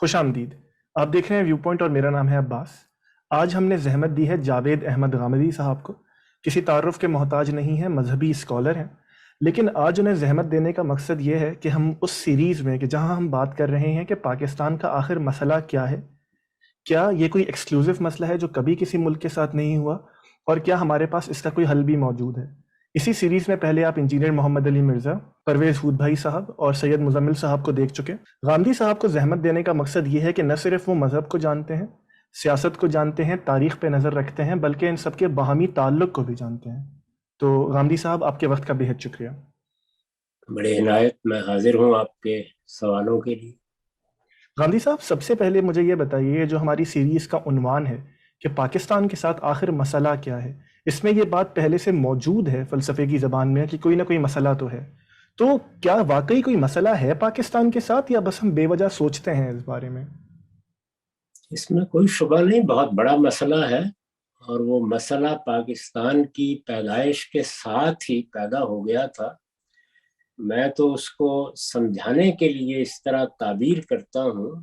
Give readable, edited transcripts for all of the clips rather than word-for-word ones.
خوش آمدید. آپ دیکھ رہے ہیں ویو پوائنٹ اور میرا نام ہے عباس. آج ہم نے زحمت دی ہے جاوید احمد غامدی صاحب کو. کسی تعارف کے محتاج نہیں ہیں، مذہبی اسکالر ہیں. لیکن آج انہیں زحمت دینے کا مقصد یہ ہے کہ ہم اس سیریز میں کہ جہاں ہم بات کر رہے ہیں کہ پاکستان کا آخر مسئلہ کیا ہے، کیا یہ کوئی ایکسکلوزیو مسئلہ ہے جو کبھی کسی ملک کے ساتھ نہیں ہوا، اور کیا ہمارے پاس اس کا کوئی حل بھی موجود ہے. اسی سیریز میں پہلے آپ انجینئر محمد علی مرزا، پرویز ہود بھائی صاحب اور سید مزمل صاحب کو دیکھ چکے. غامدی صاحب کو زحمت دینے کا مقصد یہ ہے کہ نہ صرف وہ مذہب کو جانتے ہیں، سیاست کو جانتے ہیں، تاریخ پہ نظر رکھتے ہیں، بلکہ ان سب کے باہمی تعلق کو بھی جانتے ہیں. تو غامدی صاحب، آپ کے وقت کا بے حد شکریہ. بڑے عنایت، میں حاضر ہوں آپ کے سوالوں کے لیے. غامدی صاحب، سب سے پہلے مجھے یہ بتائیے، جو ہماری سیریز کا عنوان ہے کہ پاکستان کے ساتھ آخر مسئلہ کیا ہے، اس میں یہ بات پہلے سے موجود ہے فلسفے کی زبان میں کہ کوئی نہ کوئی مسئلہ تو ہے. تو کیا واقعی کوئی مسئلہ ہے پاکستان کے ساتھ، یا بس ہم بے وجہ سوچتے ہیں اس بارے میں؟ اس میں کوئی شبہ نہیں، بہت بڑا مسئلہ ہے، اور وہ مسئلہ پاکستان کی پیدائش کے ساتھ ہی پیدا ہو گیا تھا. میں تو اس کو سمجھانے کے لیے اس طرح تعبیر کرتا ہوں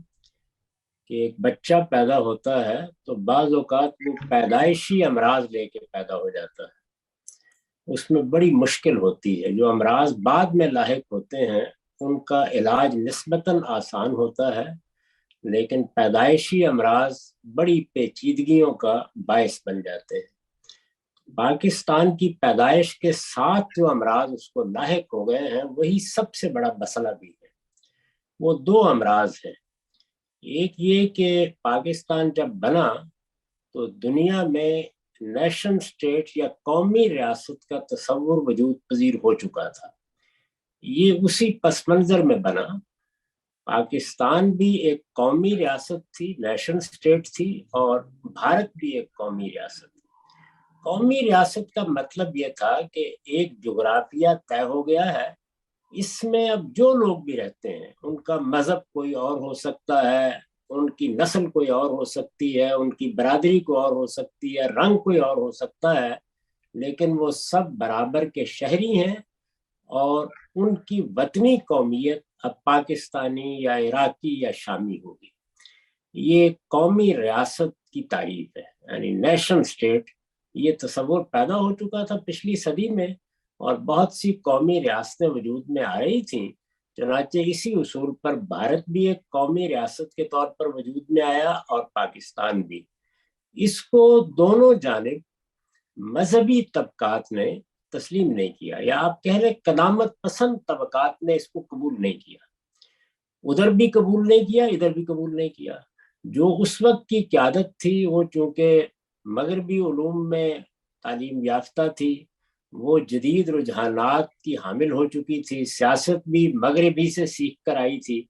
کہ ایک بچہ پیدا ہوتا ہے تو بعض اوقات وہ پیدائشی امراض لے کے پیدا ہو جاتا ہے. اس میں بڑی مشکل ہوتی ہے. جو امراض بعد میں لاحق ہوتے ہیں ان کا علاج نسبتاً آسان ہوتا ہے، لیکن پیدائشی امراض بڑی پیچیدگیوں کا باعث بن جاتے ہیں. پاکستان کی پیدائش کے ساتھ جو امراض اس کو لاحق ہو گئے ہیں وہی سب سے بڑا مسئلہ بھی ہے. وہ دو امراض ہیں. ایک یہ کہ پاکستان جب بنا تو دنیا میں نیشن سٹیٹ یا قومی ریاست کا تصور وجود پذیر ہو چکا تھا. یہ اسی پس منظر میں بنا. پاکستان بھی ایک قومی ریاست تھی، نیشن سٹیٹ تھی، اور بھارت بھی ایک قومی ریاست تھی. قومی ریاست کا مطلب یہ تھا کہ ایک جغرافیہ طے ہو گیا ہے، اس میں اب جو لوگ بھی رہتے ہیں ان کا مذہب کوئی اور ہو سکتا ہے، ان کی نسل کوئی اور ہو سکتی ہے، ان کی برادری کوئی اور ہو سکتی ہے، رنگ کوئی اور ہو سکتا ہے، لیکن وہ سب برابر کے شہری ہیں، اور ان کی وطنی قومیت اب پاکستانی یا عراقی یا شامی ہوگی. یہ قومی ریاست کی تعریف ہے، یعنی نیشن سٹیٹ. یہ تصور پیدا ہو چکا تھا پچھلی صدی میں، اور بہت سی قومی ریاستیں وجود میں آ رہی تھیں. چنانچہ اسی اصول پر بھارت بھی ایک قومی ریاست کے طور پر وجود میں آیا، اور پاکستان بھی. اس کو دونوں جانب مذہبی طبقات نے تسلیم نہیں کیا، یا آپ کہہ لیں قدامت پسند طبقات نے اس کو قبول نہیں کیا. ادھر بھی قبول نہیں کیا، ادھر بھی قبول نہیں کیا. جو اس وقت کی قیادت تھی وہ چونکہ مغربی علوم میں تعلیم یافتہ تھی، وہ جدید رجحانات کی حامل ہو چکی تھی، سیاست بھی مغربی سے سیکھ کر آئی تھی،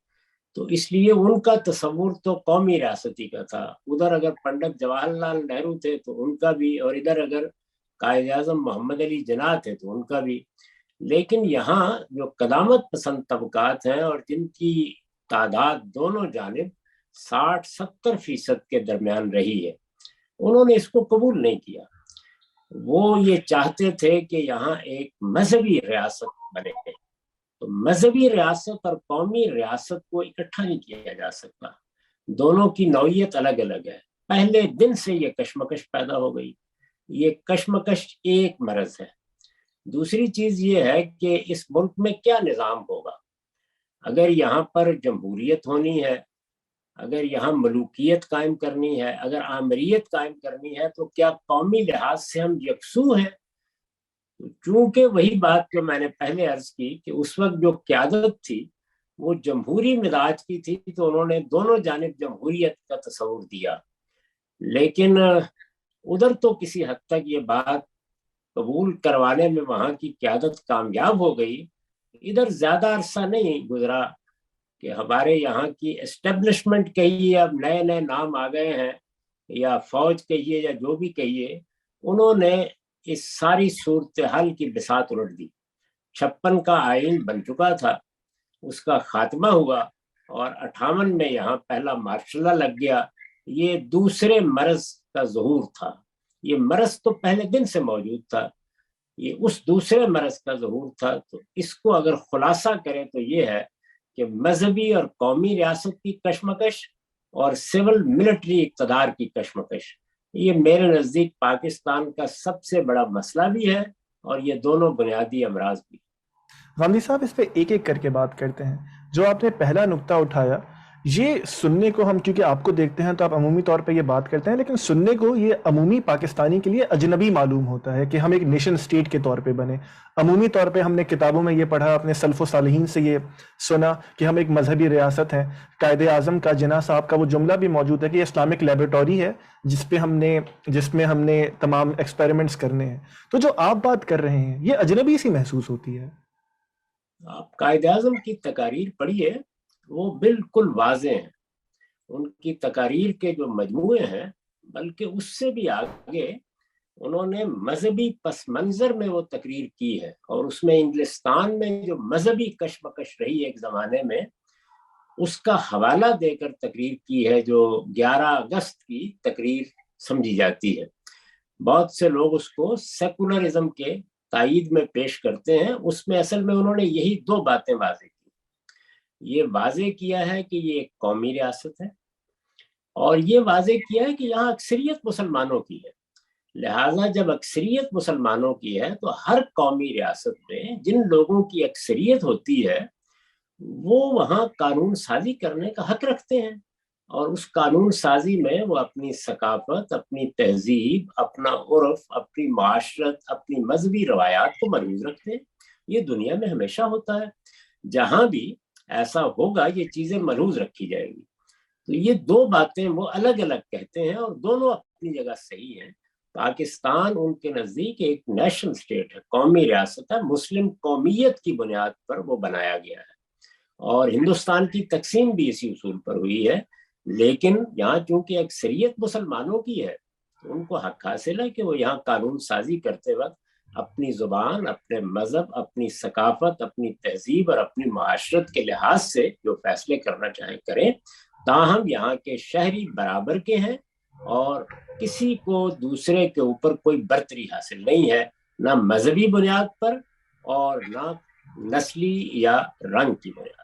تو اس لیے ان کا تصور تو قومی ریاستی کا تھا. ادھر اگر پنڈت جواہر لال نہرو تھے تو ان کا بھی، اور ادھر اگر قائد اعظم محمد علی جناح تھے تو ان کا بھی. لیکن یہاں جو قدامت پسند طبقات ہیں اور جن کی تعداد دونوں جانب 60-70% کے درمیان رہی ہے، انہوں نے اس کو قبول نہیں کیا. وہ یہ چاہتے تھے کہ یہاں ایک مذہبی ریاست بنے. تو مذہبی ریاست اور قومی ریاست کو اکٹھا نہیں کیا جا سکتا، دونوں کی نوعیت الگ الگ ہے. پہلے دن سے یہ کشمکش پیدا ہو گئی. یہ کشمکش ایک مرض ہے. دوسری چیز یہ ہے کہ اس ملک میں کیا نظام ہوگا. اگر یہاں پر جمہوریت ہونی ہے، اگر یہاں ملوکیت قائم کرنی ہے، اگر آمریت قائم کرنی ہے، تو کیا قومی لحاظ سے ہم یکسو ہیں؟ چونکہ وہی بات جو میں نے پہلے عرض کی کہ اس وقت جو قیادت تھی وہ جمہوری مزاج کی تھی، تو انہوں نے دونوں جانب جمہوریت کا تصور دیا. لیکن ادھر تو کسی حد تک یہ بات قبول کروانے میں وہاں کی قیادت کامیاب ہو گئی. ادھر زیادہ عرصہ نہیں گزرا کہ ہمارے یہاں کی اسٹیبلشمنٹ کہیے، اب نئے نئے نام آ گئے ہیں، یا فوج کہیے یا جو بھی کہیے، انہوں نے اس ساری صورتحال کی بساط الٹ دی. 56 کا آئین بن چکا تھا، اس کا خاتمہ ہوا، اور 58 میں یہاں پہلا مارشل لا لگ گیا. یہ دوسرے مرض کا ظہور تھا. یہ مرض تو پہلے دن سے موجود تھا، یہ اس دوسرے مرض کا ظہور تھا. تو اس کو اگر خلاصہ کریں تو یہ ہے کہ مذہبی اور قومی ریاست کی کشمکش اور سول ملٹری اقتدار کی کشمکش، یہ میرے نزدیک پاکستان کا سب سے بڑا مسئلہ بھی ہے اور یہ دونوں بنیادی امراض بھی۔ غامدی صاحب اس پہ ایک ایک کر کے بات کرتے ہیں۔ جو آپ نے پہلا نقطہ اٹھایا، یہ سننے کو ہم کیونکہ آپ کو دیکھتے ہیں تو آپ عمومی طور پہ یہ بات کرتے ہیں، لیکن سننے کو یہ عمومی پاکستانی کے لیے اجنبی معلوم ہوتا ہے کہ ہم ایک نیشن سٹیٹ کے طور پہ بنے۔ عمومی طور پہ ہم نے کتابوں میں یہ پڑھا، اپنے سلف و صالحین سے یہ سنا کہ ہم ایک مذہبی ریاست ہیں۔ قائد اعظم کا، جناح صاحب کا وہ جملہ بھی موجود ہے کہ یہ اسلامک لیبارٹوری ہے جس میں ہم نے تمام ایکسپیریمنٹس کرنے ہیں۔ تو جو آپ بات کر رہے ہیں یہ اجنبی سی محسوس ہوتی ہے۔ آپ قائد اعظم کی تقاریر پڑھیے، وہ بالکل واضح ہیں۔ ان کی تقاریر کے جو مجموعے ہیں، بلکہ اس سے بھی آگے انہوں نے مذہبی پس منظر میں وہ تقریر کی ہے، اور اس میں انگلستان میں جو مذہبی کشمکش رہی ایک زمانے میں، اس کا حوالہ دے کر تقریر کی ہے، جو 11 اگست کی تقریر سمجھی جاتی ہے۔ بہت سے لوگ اس کو سیکولرزم کے تائید میں پیش کرتے ہیں، اس میں اصل میں انہوں نے یہی دو باتیں واضح کی۔ یہ واضح کیا ہے کہ یہ ایک قومی ریاست ہے، اور یہ واضح کیا ہے کہ یہاں اکثریت مسلمانوں کی ہے، لہٰذا جب اکثریت مسلمانوں کی ہے تو ہر قومی ریاست میں جن لوگوں کی اکثریت ہوتی ہے وہ وہاں قانون سازی کرنے کا حق رکھتے ہیں، اور اس قانون سازی میں وہ اپنی ثقافت، اپنی تہذیب، اپنا عرف، اپنی معاشرت، اپنی مذہبی روایات کو محفوظ رکھتے ہیں۔ یہ دنیا میں ہمیشہ ہوتا ہے، جہاں بھی ایسا ہوگا یہ چیزیں محفوظ رکھی جائے گی۔ تو یہ دو باتیں وہ الگ الگ کہتے ہیں، اور دونوں اپنی جگہ صحیح ہیں۔ پاکستان ان کے نزدیک ایک نیشنل سٹیٹ ہے، قومی ریاست ہے، مسلم قومیت کی بنیاد پر وہ بنایا گیا ہے، اور ہندوستان کی تقسیم بھی اسی اصول پر ہوئی ہے۔ لیکن یہاں چونکہ اکثریت مسلمانوں کی ہے تو ان کو حق حاصل ہے کہ وہ یہاں قانون سازی کرتے وقت اپنی زبان، اپنے مذہب، اپنی ثقافت، اپنی تہذیب اور اپنی معاشرت کے لحاظ سے جو فیصلے کرنا چاہیں کریں، تاہم یہاں کے شہری برابر کے ہیں، اور کسی کو دوسرے کے اوپر کوئی برتری حاصل نہیں ہے، نہ مذہبی بنیاد پر اور نہ نسلی یا رنگ کی بنیاد۔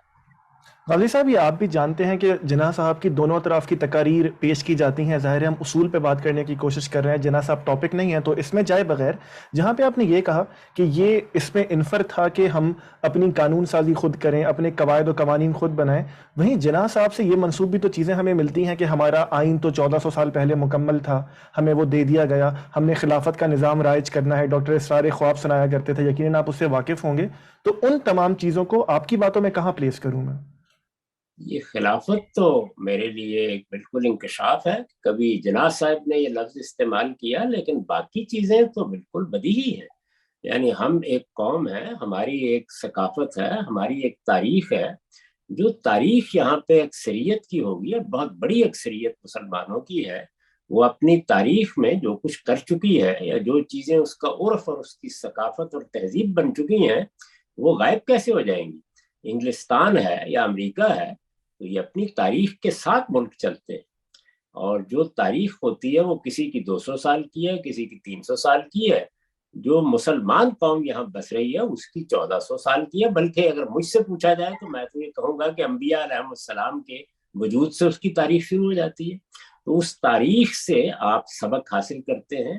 غازی صاحب، یہ آپ بھی جانتے ہیں کہ جناح صاحب کی دونوں اطراف کی تقاریر پیش کی جاتی ہیں، ظاہر ہے ہم اصول پہ بات کرنے کی کوشش کر رہے ہیں، جناح صاحب ٹاپک نہیں ہے، تو اس میں جائے بغیر جہاں پہ آپ نے یہ کہا کہ یہ اس میں انفر تھا کہ ہم اپنی قانون سازی خود کریں، اپنے قواعد و قوانین خود بنائیں، وہیں جناح صاحب سے یہ منسوب بھی تو چیزیں ہمیں ملتی ہیں کہ ہمارا آئین تو 1400 سال پہلے مکمل تھا، ہمیں وہ دے دیا گیا، ہم نے خلافت کا نظام رائج کرنا ہے، ڈاکٹر اسرار خواب سنایا کرتے تھے، یقیناً آپ اس سے واقف ہوں گے، تو ان تمام چیزوں کو آپ کی باتوں میں کہاں پلیس کروں میں؟ یہ خلافت تو میرے لیے ایک بالکل انکشاف ہے، کبھی جناح صاحب نے یہ لفظ استعمال کیا، لیکن باقی چیزیں تو بالکل بدیہی ہیں۔ یعنی ہم ایک قوم ہے، ہماری ایک ثقافت ہے، ہماری ایک تاریخ ہے، جو تاریخ یہاں پہ اکثریت کی ہوگی، اور بہت بڑی اکثریت مسلمانوں کی ہے، وہ اپنی تاریخ میں جو کچھ کر چکی ہے، یا جو چیزیں اس کا عرف اور اس کی ثقافت اور تہذیب بن چکی ہیں، وہ غائب کیسے ہو جائیں گی؟ انگلستان ہے یا امریکہ ہے، تو یہ اپنی تاریخ کے ساتھ ملک چلتے ہیں، اور جو تاریخ ہوتی ہے وہ کسی کی 200 سال کی ہے، کسی کی 300 سال کی ہے، جو مسلمان قوم یہاں بس رہی ہے اس کی 1400 سال کی ہے۔ بلکہ اگر مجھ سے پوچھا جائے تو میں تو یہ کہوں گا کہ انبیاء علیہ السلام کے وجود سے اس کی تاریخ شروع ہو جاتی ہے۔ تو اس تاریخ سے آپ سبق حاصل کرتے ہیں،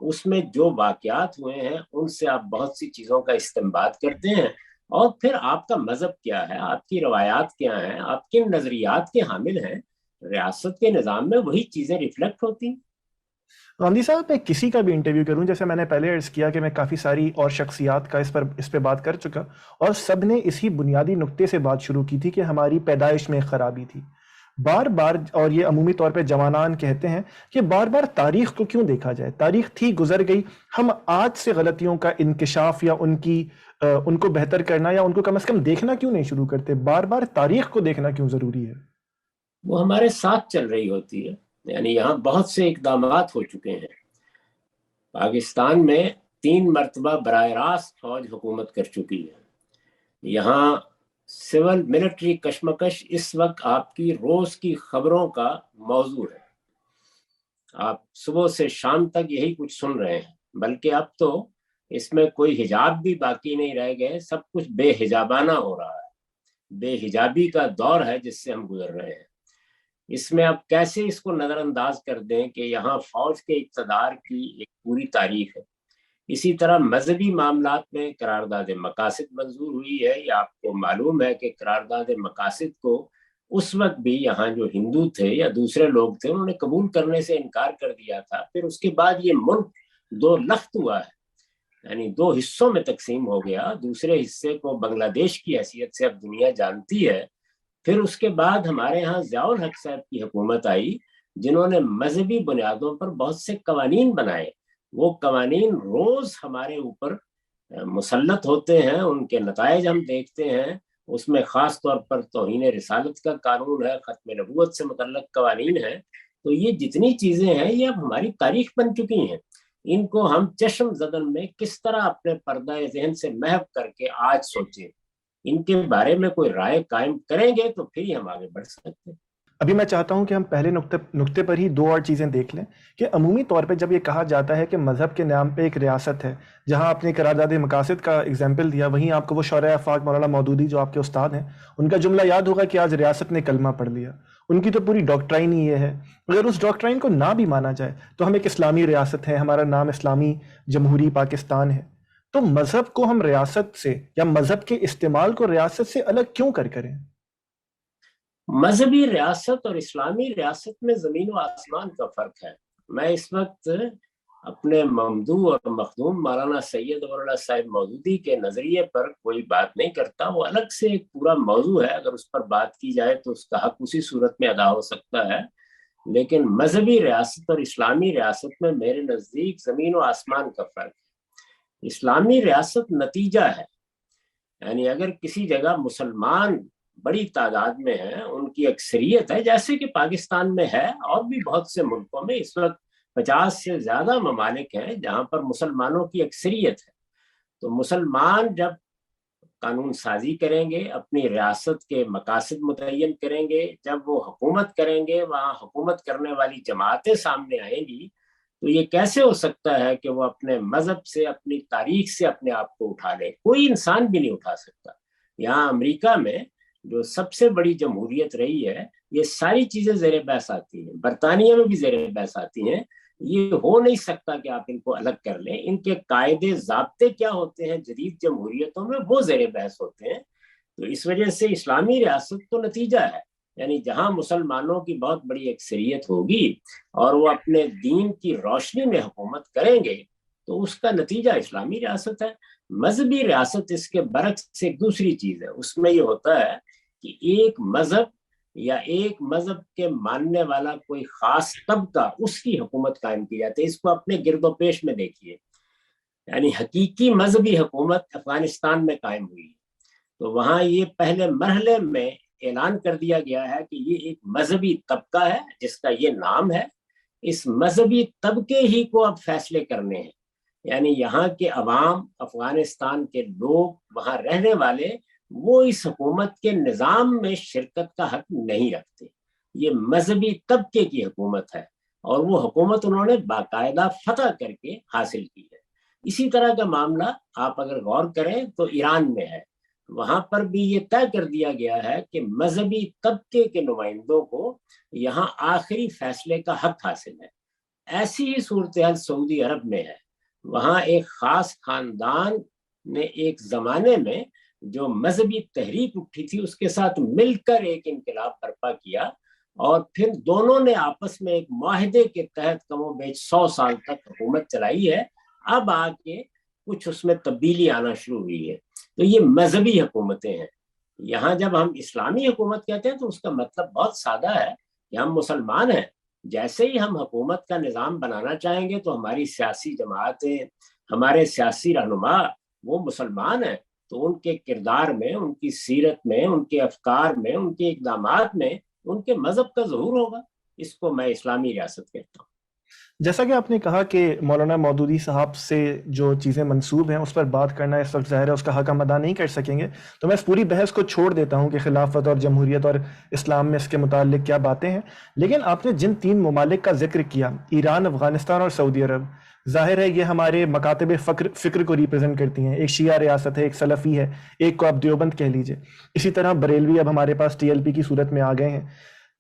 اس میں جو واقعات ہوئے ہیں ان سے آپ بہت سی چیزوں کا استنباط کرتے ہیں، اور پھر آپ کا مذہب کیا ہے، آپ کی روایات کیا ہیں، آپ کن نظریات کے حامل ہیں، ریاست کے نظام میں وہی چیزیں ریفلیکٹ ہوتی ہیں۔ غامدی صاحب، میں کسی کا بھی انٹرویو کروں، جیسے میں نے پہلے عرض کیا کہ میں کافی ساری اور شخصیات کا اس پہ بات کر چکا، اور سب نے اسی بنیادی نقطے سے بات شروع کی تھی کہ ہماری پیدائش میں خرابی تھی بار بار، اور یہ عمومی طور پہ جوانان کہتے ہیں کہ بار بار تاریخ کو کیوں دیکھا جائے، تاریخ تھی، گزر گئی، ہم آج سے غلطیوں کا انکشاف یا ان کو بہتر کرنا یا ان کو کم از کم دیکھنا کیوں نہیں شروع کرتے، بار بار تاریخ کو دیکھنا کیوں ضروری ہے؟ وہ ہمارے ساتھ چل رہی ہوتی ہے، یعنی یہاں بہت سے اقدامات ہو چکے ہیں۔ پاکستان میں 3 مرتبہ براہ راست فوج حکومت کر چکی ہے، یہاں سول ملٹری کشمکش اس وقت آپ کی روز کی خبروں کا موضوع ہے، آپ صبح سے شام تک یہی کچھ سن رہے ہیں، بلکہ اب تو اس میں کوئی حجاب بھی باقی نہیں رہ گئے، سب کچھ بے حجابانہ ہو رہا ہے، بے حجابی کا دور ہے جس سے ہم گزر رہے ہیں۔ اس میں اب کیسے اس کو نظر انداز کر دیں کہ یہاں فوج کے اقتدار کی ایک پوری تاریخ ہے. اسی طرح مذہبی معاملات میں قرارداد مقاصد منظور ہوئی ہے. یہ آپ کو معلوم ہے کہ قرارداد مقاصد کو اس وقت بھی یہاں جو ہندو تھے یا دوسرے لوگ تھے انہوں نے قبول کرنے سے انکار کر دیا تھا. پھر اس کے بعد یہ ملک دو لخت ہوا ہے، یعنی دو حصوں میں تقسیم ہو گیا. دوسرے حصے کو بنگلہ دیش کی حیثیت سے اب دنیا جانتی ہے. پھر اس کے بعد ہمارے ہاں ضیاء الحق صاحب کی حکومت آئی جنہوں نے مذہبی بنیادوں پر بہت سے قوانین بنائے. وہ قوانین روز ہمارے اوپر مسلط ہوتے ہیں، ان کے نتائج ہم دیکھتے ہیں. اس میں خاص طور پر توہین رسالت کا قانون ہے، ختم نبوت سے متعلق قوانین ہیں. تو یہ جتنی چیزیں ہیں یہ اب ہماری تاریخ بن چکی ہیں. ان کو ہم چشم زدن میں کس طرح اپنے پردہ ذہن سے محو کر کے آج سوچیں، ان کے بارے میں کوئی رائے قائم کریں گے تو پھر ہی ہم آگے بڑھ سکتے ہیں. ابھی میں چاہتا ہوں کہ ہم پہلے نقطے پر ہی دو اور چیزیں دیکھ لیں کہ عمومی طور پہ جب یہ کہا جاتا ہے کہ مذہب کے نام پہ ایک ریاست ہے، جہاں آپ نے قرارداد مقاصد کا اگزامپل دیا، وہیں آپ کو وہ شورائے آفاق مولانا مودودی جو آپ کے استاد ہیں ان کا جملہ یاد ہوگا کہ آج ریاست نے کلمہ پڑھ لیا. ان کی تو پوری ڈاکٹرائن ہی یہ ہے. اگر اس ڈاکٹرائن کو نہ بھی مانا جائے تو ہم ایک اسلامی ریاست ہے، ہمارا نام اسلامی جمہوری پاکستان ہے. تو مذہب کو ہم ریاست سے یا مذہب کے استعمال کو ریاست سے الگ کیوں کریں؟ مذہبی ریاست اور اسلامی ریاست میں زمین و آسمان کا فرق ہے. میں اس وقت اپنے ممدوح اور مخدوم مولانا سید ظفراللہ صاحب مودودی کے نظریے پر کوئی بات نہیں کرتا. وہ الگ سے ایک پورا موضوع ہے، اگر اس پر بات کی جائے تو اس کا حق اسی صورت میں ادا ہو سکتا ہے. لیکن مذہبی ریاست اور اسلامی ریاست میں میرے نزدیک زمین و آسمان کا فرق ہے. اسلامی ریاست نتیجہ ہے، یعنی اگر کسی جگہ مسلمان بڑی تعداد میں ہیں، ان کی اکثریت ہے، جیسے کہ پاکستان میں ہے اور بھی بہت سے ملکوں میں اس وقت 50 سے زیادہ ممالک ہیں جہاں پر مسلمانوں کی اکثریت ہے. تو مسلمان جب قانون سازی کریں گے، اپنی ریاست کے مقاصد متعین کریں گے، جب وہ حکومت کریں گے، وہاں حکومت کرنے والی جماعتیں سامنے آئیں گی، تو یہ کیسے ہو سکتا ہے کہ وہ اپنے مذہب سے، اپنی تاریخ سے اپنے آپ کو اٹھا لے؟ کوئی انسان بھی نہیں اٹھا سکتا. یہاں امریکہ میں جو سب سے بڑی جمہوریت رہی ہے، یہ ساری چیزیں زیر بحث آتی ہیں. برطانیہ میں بھی زیر بحث آتی ہیں. یہ ہو نہیں سکتا کہ آپ ان کو الگ کر لیں. ان کے قاعدے ضابطے کیا ہوتے ہیں جدید جمہوریتوں میں، وہ زیر بحث ہوتے ہیں. تو اس وجہ سے اسلامی ریاست تو نتیجہ ہے، یعنی جہاں مسلمانوں کی بہت بڑی اکثریت ہوگی اور وہ اپنے دین کی روشنی میں حکومت کریں گے تو اس کا نتیجہ اسلامی ریاست ہے. مذہبی ریاست اس کے برعکس سے ایک دوسری چیز ہے. اس میں یہ ہوتا ہے کہ ایک مذہب یا ایک مذہب کے ماننے والا کوئی خاص طبقہ، اس کی حکومت قائم کی جاتی ہے. اس کو اپنے گرد و پیش میں دیکھیے، یعنی حقیقی مذہبی حکومت افغانستان میں قائم ہوئی تو وہاں یہ پہلے مرحلے میں اعلان کر دیا گیا ہے کہ یہ ایک مذہبی طبقہ ہے جس کا یہ نام ہے. اس مذہبی طبقے ہی کو اب فیصلے کرنے ہیں، یعنی یہاں کے عوام، افغانستان کے لوگ، وہاں رہنے والے، وہ اس حکومت کے نظام میں شرکت کا حق نہیں رکھتے. یہ مذہبی طبقے کی حکومت ہے اور وہ حکومت انہوں نے باقاعدہ فتح کر کے حاصل کی ہے. اسی طرح کا معاملہ آپ اگر غور کریں تو ایران میں ہے. وہاں پر بھی یہ طے کر دیا گیا ہے کہ مذہبی طبقے کے نمائندوں کو یہاں آخری فیصلے کا حق حاصل ہے. ایسی ہی صورتحال سعودی عرب میں ہے. وہاں ایک خاص خاندان نے ایک زمانے میں جو مذہبی تحریک اٹھی تھی اس کے ساتھ مل کر ایک انقلاب برپا کیا اور پھر دونوں نے آپس میں ایک معاہدے کے تحت کم و بیش 100 سال تک حکومت چلائی ہے. اب آ کے کچھ اس میں تبدیلی آنا شروع ہوئی ہے. تو یہ مذہبی حکومتیں ہیں. یہاں جب ہم اسلامی حکومت کہتے ہیں تو اس کا مطلب بہت سادہ ہے کہ ہم مسلمان ہیں. جیسے ہی ہم حکومت کا نظام بنانا چاہیں گے تو ہماری سیاسی جماعتیں، ہمارے سیاسی رہنما وہ مسلمان ہیں، تو ان کے کردار میں، ان کی سیرت میں، ان کے افکار میں، ان کے اقدامات میں ان کے مذہب کا ظہور ہوگا. اس کو میں اسلامی ریاست کہتا ہوں. جیسا کہ آپ نے کہا کہ مولانا مودودی صاحب سے جو چیزیں منسوب ہیں اس پر بات کرنا اس وقت ظاہر ہے اس کا حق ہم ادا نہیں کر سکیں گے، تو میں اس پوری بحث کو چھوڑ دیتا ہوں کہ خلافت اور جمہوریت اور اسلام میں اس کے متعلق کیا باتیں ہیں. لیکن آپ نے جن 3 ممالک کا ذکر کیا، ایران، افغانستان اور سعودی عرب، ظاہر ہے یہ ہمارے مکاتب فکر کو ریپرزینٹ کرتی ہیں. ایک شیعہ ریاست ہے، ایک سلفی ہے، ایک کو آپ دیوبند کہہ لیجئے. اسی طرح بریلوی اب ہمارے پاس TLP کی صورت میں آ گئے ہیں.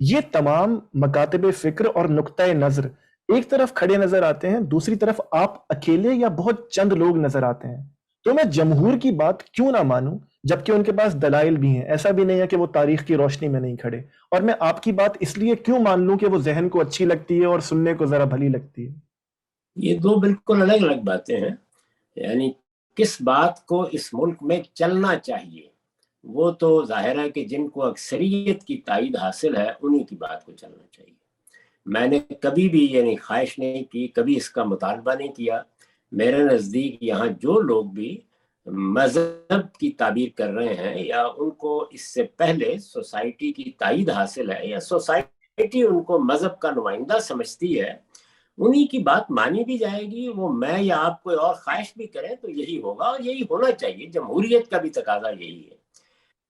یہ تمام مکاتب فکر اور نقطۂ نظر ایک طرف کھڑے نظر آتے ہیں، دوسری طرف آپ اکیلے یا بہت چند لوگ نظر آتے ہیں۔ تو میں جمہور کی بات کیوں نہ مانوں جبکہ ان کے پاس دلائل بھی ہیں؟ ایسا بھی نہیں ہے کہ وہ تاریخ کی روشنی میں نہیں کھڑے۔ اور میں آپ کی بات اس لیے کیوں مان لوں کہ وہ ذہن کو اچھی لگتی ہے اور سننے کو ذرا بھلی لگتی ہے؟ یہ دو بالکل الگ الگ باتیں ہیں۔ یعنی کس بات کو اس ملک میں چلنا چاہیے، وہ تو ظاہر ہے کہ جن کو اکثریت کی تائید حاصل ہے انہی کی بات کو چلنا چاہیے۔ میں نے کبھی بھی یعنی خواہش نہیں کی، کبھی اس کا مطالبہ نہیں کیا۔ میرے نزدیک یہاں جو لوگ بھی مذہب کی تعبیر کر رہے ہیں یا ان کو اس سے پہلے سوسائٹی کی تائید حاصل ہے یا سوسائٹی ان کو مذہب کا نمائندہ سمجھتی ہے، انہی کی بات مانی بھی جائے گی۔ وہ میں یا آپ کوئی اور خواہش بھی کریں تو یہی ہوگا اور یہی ہونا چاہیے۔ جمہوریت کا بھی تقاضا یہی ہے۔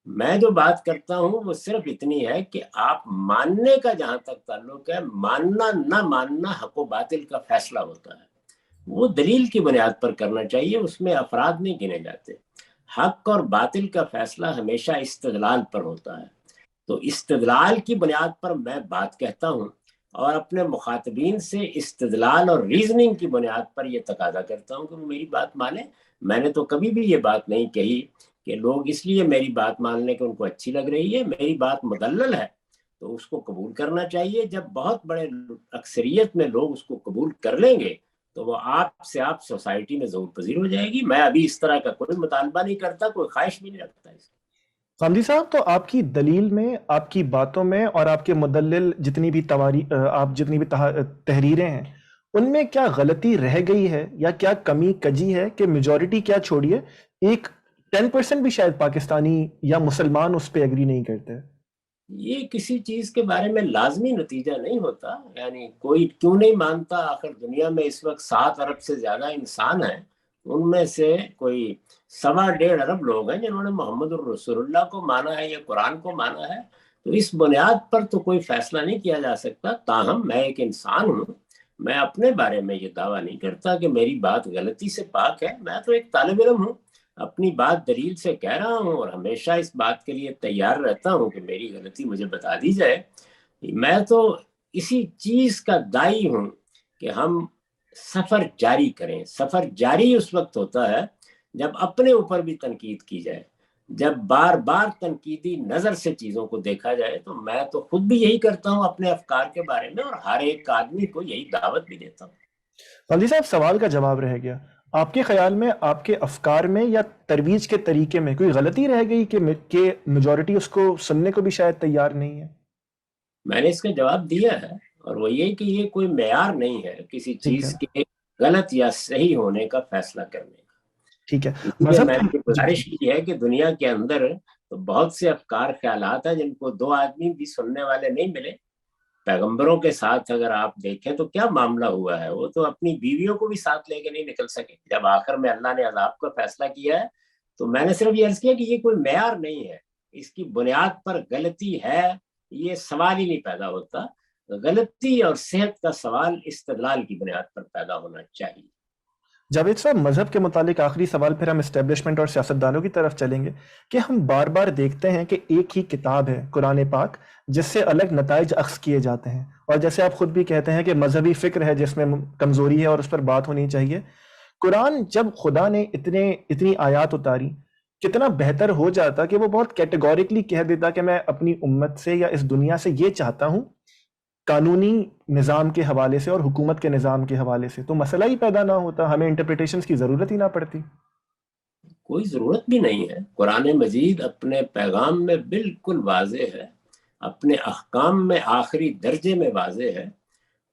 میں جو بات کرتا ہوں وہ صرف اتنی ہے کہ آپ ماننے کا جہاں تک تعلق ہے، ماننا نہ ماننا حق و باطل کا فیصلہ ہوتا ہے، وہ دلیل کی بنیاد پر کرنا چاہیے، اس میں افراد نہیں گنے جاتے۔ حق اور باطل کا فیصلہ ہمیشہ استدلال پر ہوتا ہے۔ تو استدلال کی بنیاد پر میں بات کہتا ہوں اور اپنے مخاطبین سے استدلال اور ریزننگ کی بنیاد پر یہ تقاضا کرتا ہوں کہ وہ میری بات مانیں۔ میں نے تو کبھی بھی یہ بات نہیں کہی کہ لوگ اس لیے میری بات مان لیں کہ ان کو اچھی لگ رہی ہے۔ میری بات مدلل ہے تو اس کو قبول کرنا چاہیے۔ جب بہت بڑے اکثریت میں لوگ اس کو قبول کر لیں گے تو وہ آپ سے آپ سوسائٹی میں ظہور پذیر ہو جائے گی۔ میں ابھی اس طرح کا کوئی مطالبہ نہیں کرتا، کوئی خواہش بھی نہیں رکھتا اس کو۔ غامدی صاحب، تو آپ کی دلیل میں، آپ کی باتوں میں اور آپ کے مدلل جتنی بھی آپ جتنی بھی تحریریں ہیں ان میں کیا غلطی رہ گئی ہے یا کیا کمی کجی ہے کہ میجورٹی کیا چھوڑیے، ایک 10% بھی شاید پاکستانی یا مسلمان اس پہ ایگری نہیں کرتے؟ یہ کسی چیز کے بارے میں لازمی نتیجہ نہیں ہوتا۔ یعنی کوئی کیوں نہیں مانتا؟ آخر دنیا میں اس وقت 7 ارب سے زیادہ انسان ہیں، ان میں سے کوئی 1.25 ارب لوگ ہیں جنہوں نے محمد الرسول اللہ کو مانا ہے یا قرآن کو مانا ہے۔ تو اس بنیاد پر تو کوئی فیصلہ نہیں کیا جا سکتا۔ تاہم میں ایک انسان ہوں، میں اپنے بارے میں یہ دعویٰ نہیں کرتا کہ میری بات غلطی سے پاک ہے۔ میں تو ایک طالب علم ہوں، اپنی بات دلیل سے کہہ رہا ہوں اور ہمیشہ اس بات کے لیے تیار رہتا ہوں کہ میری غلطی مجھے بتا دی جائے۔ میں تو اسی چیز کا داعی ہوں کہ ہم سفر جاری کریں۔ سفر جاری اس وقت ہوتا ہے جب اپنے اوپر بھی تنقید کی جائے، جب بار بار تنقیدی نظر سے چیزوں کو دیکھا جائے۔ تو میں تو خود بھی یہی کرتا ہوں اپنے افکار کے بارے میں اور ہر ایک آدمی کو یہی دعوت بھی دیتا ہوں۔ غامدی صاحب، سوال کا جواب رہ گیا۔ آپ کے خیال میں آپ کے افکار میں یا ترویج کے طریقے میں کوئی غلطی رہ گئی کہ میجورٹی اس کو سننے کو بھی شاید تیار نہیں ہے؟ میں نے اس کا جواب دیا ہے اور وہ یہ کہ یہ کوئی معیار نہیں ہے کسی ٹھیک ہے، چیز کے غلط یا صحیح ہونے کا فیصلہ کرنے کا۔ ٹھیک ہے۔ اس لیے مذہب میں کی نے جی گزارش کی ہے کہ دنیا کے اندر تو بہت سے افکار خیالات ہیں جن کو 2 آدمی بھی سننے والے نہیں ملے۔ پیغمبروں کے ساتھ اگر آپ دیکھیں تو کیا معاملہ ہوا ہے، وہ تو اپنی بیویوں کو بھی ساتھ لے کے نہیں نکل سکے۔ جب آخر میں اللہ نے عذاب کا فیصلہ کیا ہے تو میں نے صرف یہ عرض کیا کہ یہ کوئی معیار نہیں ہے، اس کی بنیاد پر غلطی ہے یہ سوال ہی نہیں پیدا ہوتا۔ غلطی اور صحت کا سوال استدلال کی بنیاد پر پیدا ہونا چاہیے۔ جاوید صاحب، مذہب کے متعلق آخری سوال، پھر ہم اسٹیبلشمنٹ اور سیاستدانوں کی طرف چلیں گے کہ ہم بار بار دیکھتے ہیں کہ ایک ہی کتاب ہے قرآن پاک جس سے الگ نتائج اخذ کیے جاتے ہیں، اور جیسے آپ خود بھی کہتے ہیں کہ مذہبی فکر ہے جس میں کمزوری ہے اور اس پر بات ہونی چاہیے۔ قرآن جب خدا نے اتنی آیات اتاری، کتنا بہتر ہو جاتا کہ وہ بہت کیٹیگوریکلی کہہ دیتا کہ میں اپنی امت سے یا اس دنیا سے یہ چاہتا ہوں، قانونی نظام کے حوالے سے اور حکومت کے نظام کے حوالے سے، تو مسئلہ ہی پیدا نہ ہوتا، ہمیں انٹرپریٹیشنز کی ضرورت ہی نہ پڑتی۔ کوئی ضرورت بھی نہیں ہے۔ قرآن مجید اپنے پیغام میں بالکل واضح ہے، اپنے احکام میں آخری درجے میں واضح ہے۔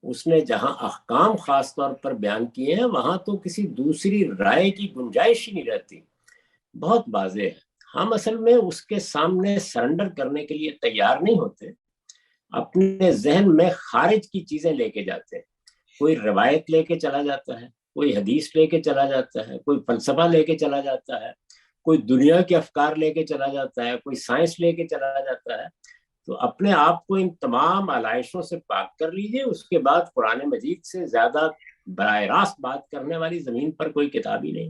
اس نے جہاں احکام خاص طور پر بیان کیے ہیں وہاں تو کسی دوسری رائے کی گنجائش ہی نہیں رہتی، بہت واضح ہے۔ ہم اصل میں اس کے سامنے سرنڈر کرنے کے لیے تیار نہیں ہوتے، اپنے ذہن میں خارج کی چیزیں لے کے جاتے ہیں۔ کوئی روایت لے کے چلا جاتا ہے، کوئی حدیث لے کے چلا جاتا ہے، کوئی فلسفہ لے کے چلا جاتا ہے، کوئی دنیا کے افکار لے کے چلا جاتا ہے، کوئی سائنس لے کے چلا جاتا ہے۔ تو اپنے آپ کو ان تمام علائشوں سے پاک کر لیجئے، اس کے بعد قرآن مجید سے زیادہ براہ راست بات کرنے والی زمین پر کوئی کتاب ہی نہیں۔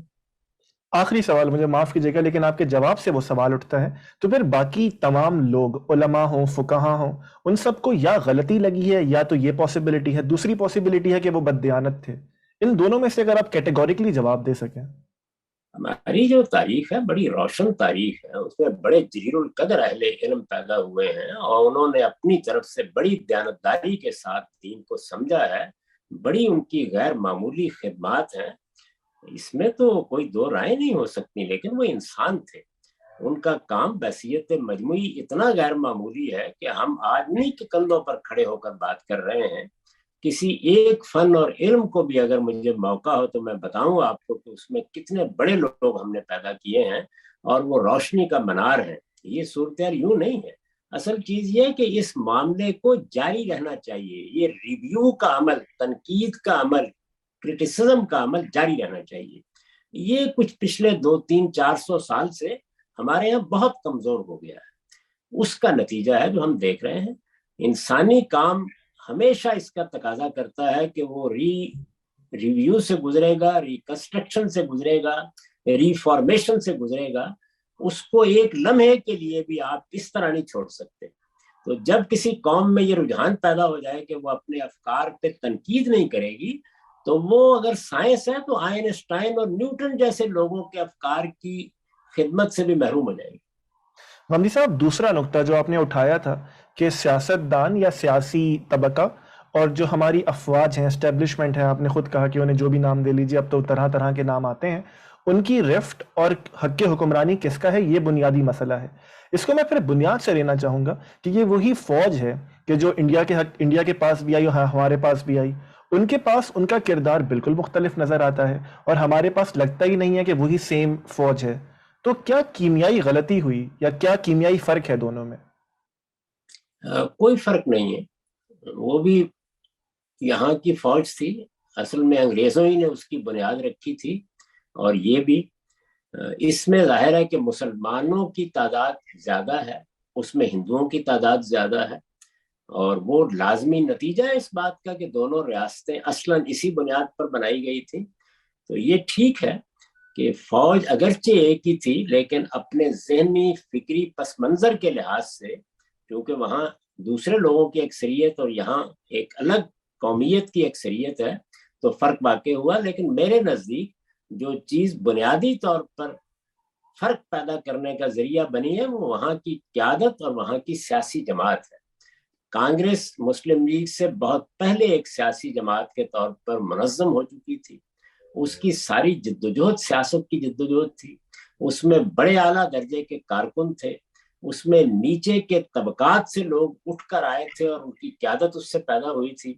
آخری سوال، مجھے معاف کیجیے گا لیکن آپ کے جواب سے وہ سوال اٹھتا ہے، تو پھر باقی تمام لوگ، علماء ہوں، فقہا ہوں، ان سب کو یا غلطی لگی ہے یا تو یہ پاسبلٹی ہے، دوسری پاسبلٹی ہے کہ وہ بددیانت تھے، ان دونوں میں سے اگر آپ کیٹیگوریکلی جواب دے سکیں۔ ہماری جو تاریخ ہے بڑی روشن تاریخ ہے، اس میں بڑے جلیل القدر اہل علم پیدا ہوئے ہیں اور انہوں نے اپنی طرف سے بڑی دیانتداری کے ساتھ دین کو سمجھا ہے، بڑی ان کی غیر معمولی خدمات ہیں، اس میں تو کوئی دو رائے نہیں ہو سکتی، لیکن وہ انسان تھے، ان کا کام بحیثیت مجموعی اتنا غیر معمولی ہے کہ ہم آدمی کے کندھوں پر کھڑے ہو کر بات کر رہے ہیں۔ کسی ایک فن اور علم کو بھی اگر مجھے موقع ہو تو میں بتاؤں آپ کو کہ اس میں کتنے بڑے لوگ ہم نے پیدا کیے ہیں اور وہ روشنی کا منار ہے۔ یہ صورتحال یوں نہیں ہے، اصل چیز یہ ہے کہ اس معاملے کو جاری رہنا چاہیے، یہ ریویو کا عمل، تنقید کا عمل، کرٹیسزم کا عمل جاری رہنا چاہیے۔ یہ کچھ پچھلے 200-300-400 سال سے ہمارے یہاں بہت کمزور ہو گیا ہے، اس کا نتیجہ ہے جو ہم دیکھ رہے ہیں۔ انسانی کام ہمیشہ اس کا تقاضا کرتا ہے کہ وہ ریویو سے گزرے گا، ریکنسٹرکشن سے گزرے گا، ریفارمیشن سے گزرے گا، اس کو ایک لمحے کے لیے بھی آپ اس طرح نہیں چھوڑ سکتے۔ تو جب کسی قوم میں یہ رجحان پیدا ہو جائے کہ وہ اپنے افکار پہ تنقید نہیں کرے گی، تو وہ اگر سائنس ہے تو آئنسٹائن اور نیوٹن جیسے لوگوں کے افکار کی خدمت سے بھی محروم ہو جائے گی۔ غامدی صاحب، دوسرا نقطہ جو آپ نے اٹھایا تھا کہ سیاستدان یا سیاسی طبقہ اور جو ہماری افواج ہیں، اسٹیبلشمنٹ ہے، آپ نے خود کہا کہ انہیں جو بھی نام دے لیجیے، اب تو طرح طرح کے نام آتے ہیں، ان کی رفت اور حق حکمرانی کس کا ہے، یہ بنیادی مسئلہ ہے۔ اس کو میں پھر بنیاد سے لینا چاہوں گا کہ یہ وہی فوج ہے کہ جو انڈیا کے پاس بھی آئی اور ہمارے پاس بھی آئی، ان کے پاس ان کا کردار بالکل مختلف نظر آتا ہے اور ہمارے پاس لگتا ہی نہیں ہے کہ وہی سیم فوج ہے۔ تو کیا کیمیائی غلطی ہوئی یا کیا کیمیائی فرق ہے دونوں میں؟ کوئی فرق نہیں ہے، وہ بھی یہاں کی فوج تھی، اصل میں انگریزوں ہی نے اس کی بنیاد رکھی تھی، اور یہ بھی اس میں ظاہر ہے کہ مسلمانوں کی تعداد زیادہ ہے، اس میں ہندوؤں کی تعداد زیادہ ہے، اور وہ لازمی نتیجہ ہے اس بات کا کہ دونوں ریاستیں اصلاً اسی بنیاد پر بنائی گئی تھی۔ تو یہ ٹھیک ہے کہ فوج اگرچہ ایک ہی تھی لیکن اپنے ذہنی فکری پس منظر کے لحاظ سے، کیونکہ وہاں دوسرے لوگوں کی اکثریت اور یہاں ایک الگ قومیت کی اکثریت ہے، تو فرق واقع ہوا، لیکن میرے نزدیک جو چیز بنیادی طور پر فرق پیدا کرنے کا ذریعہ بنی ہے وہ وہاں کی قیادت اور وہاں کی سیاسی جماعت ہے۔ کانگریس مسلم لیگ سے بہت پہلے ایک سیاسی جماعت کے طور پر منظم ہو چکی تھی، اس کی ساری جدوجہد سیاست کی جدوجہد تھی، اس میں بڑے اعلیٰ درجے کے کارکن تھے، اس میں نیچے کے طبقات سے لوگ اٹھ کر آئے تھے اور ان کی قیادت اس سے پیدا ہوئی تھی۔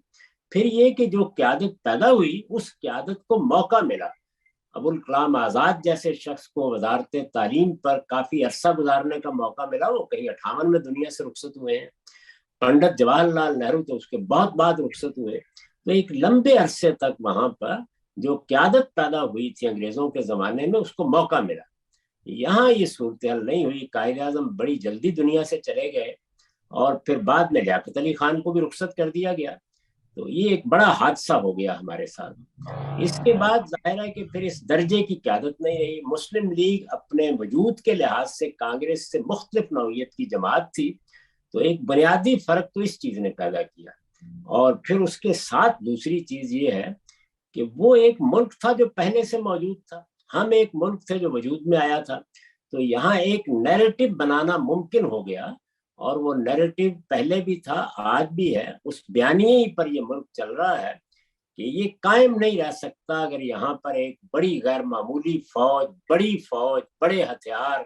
پھر یہ کہ جو قیادت پیدا ہوئی اس قیادت کو موقع ملا، ابوالکلام آزاد جیسے شخص کو وزارت تعلیم پر کافی عرصہ گزارنے کا موقع ملا، وہ کہیں 58 میں دنیا سے رخصت ہوئے ہیں، پنڈت جواہر لال نہرو تو اس کے بہت بعد رخصت ہوئے، تو ایک لمبے عرصے تک وہاں پر جو قیادت پیدا ہوئی تھی انگریزوں کے زمانے میں اس کو موقع ملا۔ یہاں یہ صورتحال نہیں ہوئی، قائد اعظم بڑی جلدی دنیا سے چلے گئے اور پھر بعد میں لیاقت علی خان کو بھی رخصت کر دیا گیا، تو یہ ایک بڑا حادثہ ہو گیا ہمارے ساتھ۔ اس کے بعد ظاہر ہے کہ پھر اس درجے کی قیادت نہیں رہی، مسلم لیگ اپنے وجود کے لحاظ سے کانگریس سے مختلف نوعیت کی جماعت تھی، تو ایک بنیادی فرق تو اس چیز نے پیدا کیا۔ اور پھر اس کے ساتھ دوسری چیز یہ ہے کہ وہ ایک ملک تھا جو پہلے سے موجود تھا، ہم ایک ملک تھے جو وجود میں آیا تھا، تو یہاں ایک نیریٹو بنانا ممکن ہو گیا، اور وہ نیریٹو پہلے بھی تھا، آج بھی ہے، اس بیانیے پر یہ ملک چل رہا ہے کہ یہ قائم نہیں رہ سکتا اگر یہاں پر ایک بڑی غیر معمولی فوج، بڑے ہتھیار،